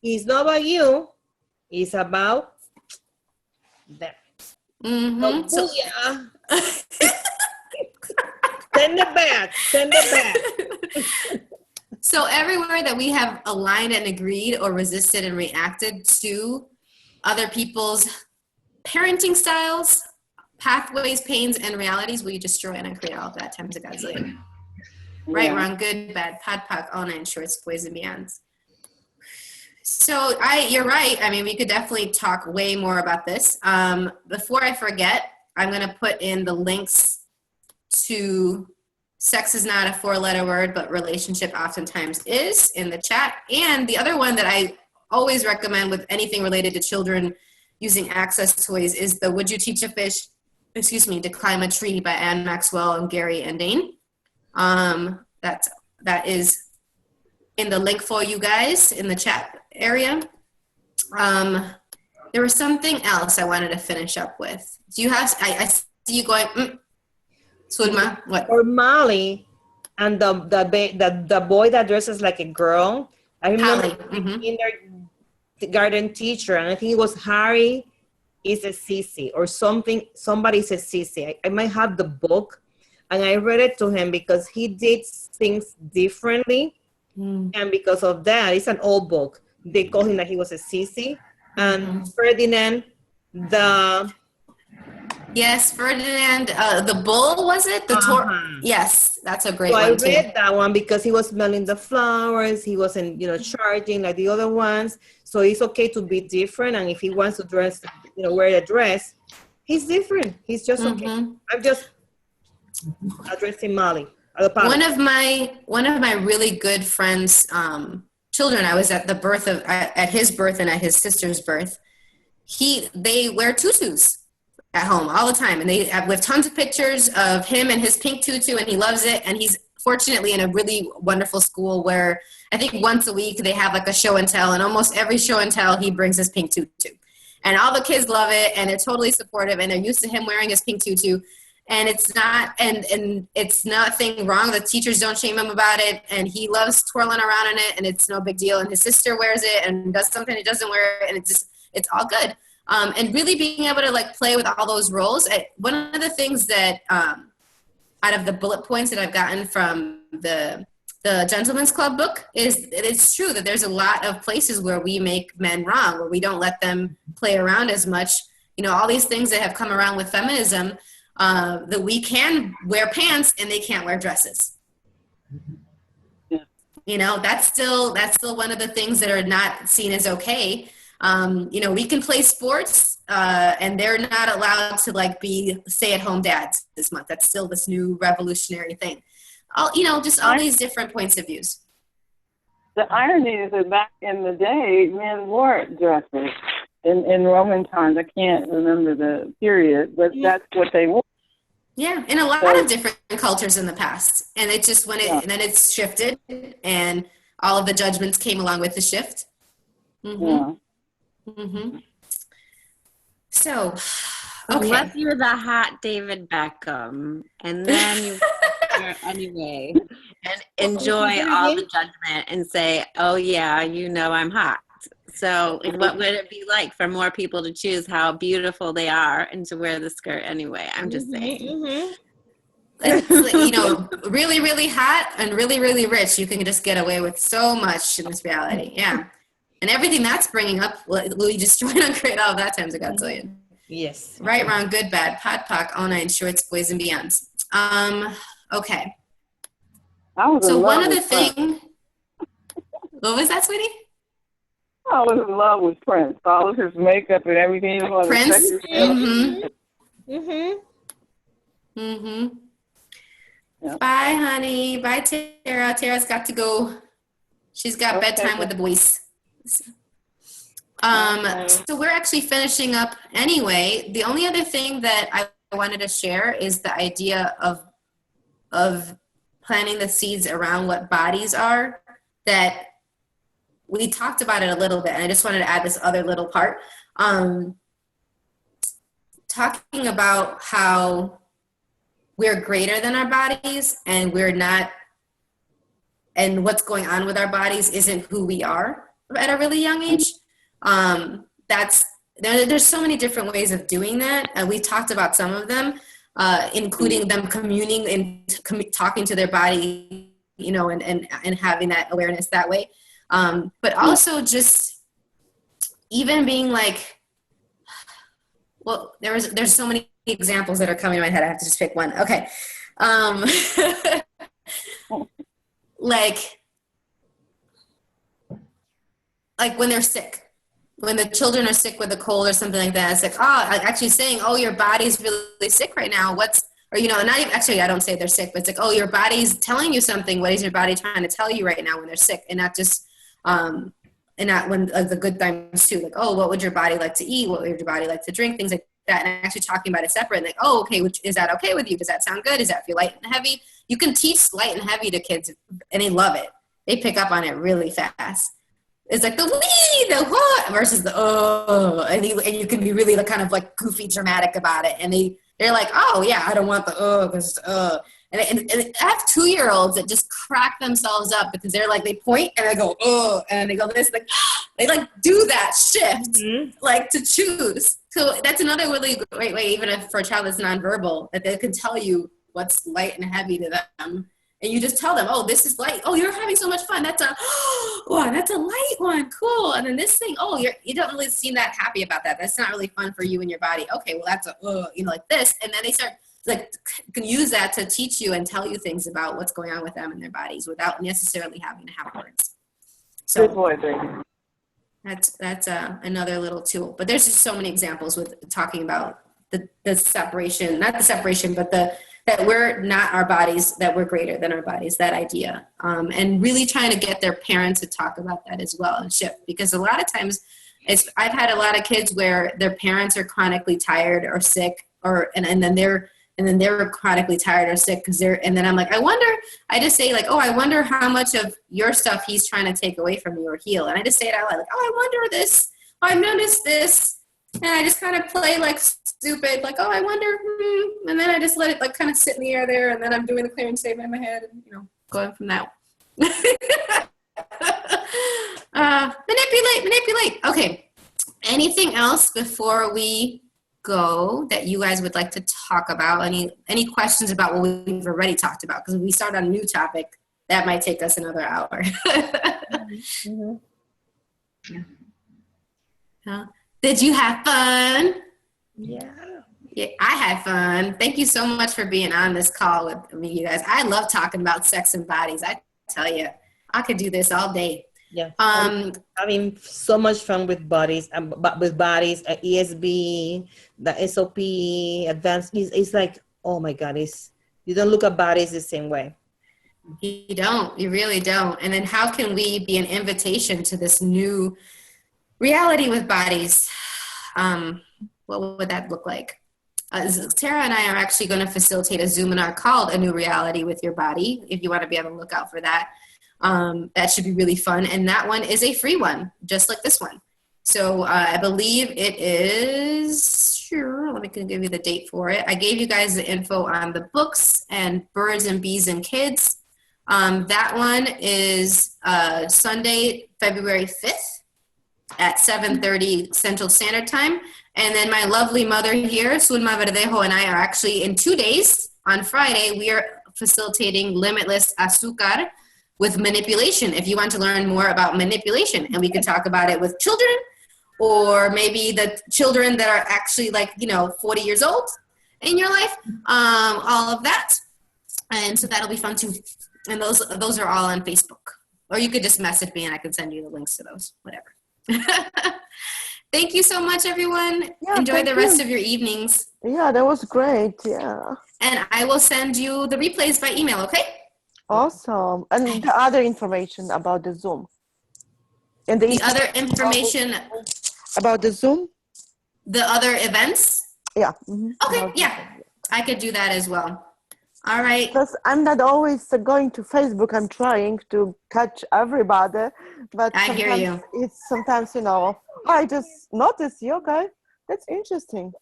it's not about you. It's about them. So, yeah. Send it back. So everywhere that we have aligned and agreed or resisted and reacted to other people's parenting styles, pathways, pains, and realities, will you destroy and uncreate all of that times a gazillion? Right, wrong, good, bad, pod, poc, all nine shorts, boys and beyonds. So you're right. I mean, we could definitely talk way more about this. Before I forget, I'm going to put in the links to Sex is Not a 4-Letter Word, but Relationship Oftentimes Is in the chat. And the other one that I always recommend with anything related to children using access toys is the Would You Teach a Fish, to Climb a Tree by Anne Maxwell and Gary and Dane. That is in the link for you guys in the chat area. There was something else I wanted to finish up with. Do you have, I see you going, Sudma, what? Or Molly and the boy that dresses like a girl. I remember kindergarten teacher, and I think it was Harry is a sissy or something. Somebody's a sissy. I might have the book, and I read it to him because he did things differently. And because of that, it's an old book. They called him that he was a sissy. And Ferdinand, Yes, Ferdinand, the bull, was it? Yes, that's a great one too. I read that one because he was smelling the flowers. He wasn't, charging like the other ones. So it's okay to be different. And if he wants to dress, wear a dress, he's different. He's just okay. I'm just addressing Molly. One of my really good friends' children, I was at the birth of, at his birth and at his sister's birth. They wear tutus at home all the time, and we have tons of pictures of him and his pink tutu, and he loves it. And he's fortunately in a really wonderful school where I think once a week they have like a show and tell, and almost every show and tell he brings his pink tutu, and all the kids love it, and they're totally supportive, and they're used to him wearing his pink tutu. And it's not, and it's nothing wrong. The teachers don't shame him about it, and he loves twirling around in it, and it's no big deal. And his sister wears it and does something he doesn't wear it, and it's all good. And really being able to play with all those roles. One of the things that out of the bullet points that I've gotten from the Gentleman's Club book is it's true that there's a lot of places where we make men wrong, where we don't let them play around as much. All these things that have come around with feminism. That we can wear pants and they can't wear dresses. That's still one of the things that are not seen as okay. We can play sports and they're not allowed to be stay-at-home dads this month. That's still this new revolutionary thing. All these different points of views. The irony is that back in the day, men wore dresses. In Roman times, I can't remember the period, but that's what they wore. Yeah, in a lot of different cultures in the past. And it just and then it's shifted, and all of the judgments came along with the shift. So, okay. Unless you're the hot David Beckham, and then you wear anyway, and enjoy all the judgment and say, oh yeah, I'm hot. So what would it be like for more people to choose how beautiful they are and to wear the skirt anyway? I'm just saying. It's, really, really hot and really, really rich. You can just get away with so much in this reality. Yeah. And everything that's bringing up, will you destroy and uncreate all of that times a gazillion? Yes. Right, wrong, good, bad, pod, poc, all nine shorts, boys and beyonds. Okay. So one of the things, what was that, sweetie? I was in love with Prince. All of his makeup and everything. Prince? Yeah. Bye, honey. Bye, Tara. Tara's got to go. She's got bedtime with the boys. So we're actually finishing up anyway. The only other thing that I wanted to share is the idea of planting the seeds around what bodies are. That we talked about it a little bit, and I just wanted to add this other little part. Talking about how we're greater than our bodies, and we're not, and what's going on with our bodies isn't who we are at a really young age. There's so many different ways of doing that, and we talked about some of them, including them communing and talking to their body, you know, and having that awareness that way. But also just even being like, well, there's so many examples that are coming to my head. I have to just pick one. Okay. Like when they're sick, when the children are sick with a cold or something like that, it's like, actually saying, oh, your body's really sick right now. Or, you know, not even, actually, I don't say they're sick, but it's like, oh, your body's telling you something. What is your body trying to tell you right now when they're sick? And not just, and not when the good times too, like, oh, what would your body like to eat? What would your body like to drink? Things like that. And actually talking about it separate, and like, oh, okay, is that okay with you? Does that sound good? Does that feel light and heavy? You can teach light and heavy to kids, and they love it. They pick up on it really fast. It's like the wee, the what versus the oh, and you can be really kind of like goofy, dramatic about it, and they're like, oh yeah, I don't want the because and I have 2-year-olds that just crack themselves up because they're like, they point and they go and they go this, like they like do that shift, like to choose. So that's another really great way, even if for a child that's nonverbal, that they can tell you what's light and heavy to them. And you just tell them, oh, this is light. Oh, you're having so much fun. That's a light one. Cool. And then this thing, oh, you don't really seem that happy about that. That's not really fun for you and your body. Okay, well, that's like this. And then they start, like, can use that to teach you and tell you things about what's going on with them and their bodies without necessarily having to have words. So good boy, baby. That's another little tool. But there's just so many examples with talking about the separation, not the separation, but that we're not our bodies, that we're greater than our bodies, that idea. And really trying to get their parents to talk about that as well and shift. Because a lot of times, I've had a lot of kids where their parents are chronically tired or sick, and then they're chronically tired or sick and then I'm like, I just say like, oh, I wonder how much of your stuff he's trying to take away from you or heal. And I just say it out loud, like, oh, I wonder this, oh, I've noticed this. And I just kind of play like stupid, like, oh, I wonder, and then I just let it like kind of sit in the air there, and then I'm doing the clearing statement in my head, and going from that. Manipulate. Okay. Anything else before we go that you guys would like to talk about? Any questions about what we've already talked about? Because if we start on a new topic, that might take us another hour. Did you have fun? Yeah, I had fun. Thank you so much for being on this call with me, you guys. I love talking about sex and bodies. I tell you, I could do this all day. Yeah. Having so much fun with bodies, ESB, the SOP, advanced. It's like, oh my God, you don't look at bodies the same way. You don't. You really don't. And then how can we be an invitation to this new reality with bodies? What would that look like? Tara and I are actually going to facilitate a Zoominar called A New Reality with Your Body, if you want to be on the lookout for that. That should be really fun. And that one is a free one, just like this one. So I believe it is, sure, let me give you the date for it. I gave you guys the info on the books and Birds and Bees and Kids. That one is Sunday, February 5th at 7:30 Central Standard Time. And then my lovely mother here, Sulma Verdejo, and I are actually in 2 days. On Friday, we are facilitating Limitless Azúcar with manipulation. If you want to learn more about manipulation, and we can talk about it with children, or maybe the children that are actually 40 years old in your life, all of that. And so that'll be fun too. And those are all on Facebook. Or you could just message me and I can send you the links to those, whatever. Thank you so much, everyone. Yeah, enjoy the rest of your evenings. Yeah, that was great. Yeah. and I will send you the replays by email, okay? Awesome. And the other information about the Zoom. And The other information, about the Zoom? the other events? Yeah. Okay, yeah, I could do that as well. All right. Because I'm not always going to Facebook. I'm trying to catch everybody, but I hear you. It's sometimes, I just noticed you. Okay, that's interesting.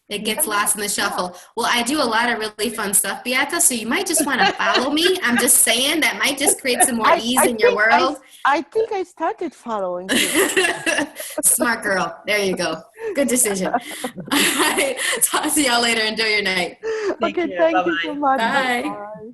It gets lost in the shuffle. Well, I do a lot of really fun stuff, Beata, so you might just want to follow me. I'm just saying that might just create some more ease in your world. I think I started following you. Smart girl. There you go. Good decision. All right. Talk to y'all later. Enjoy your night. Okay, thank you so much. Bye. Bye.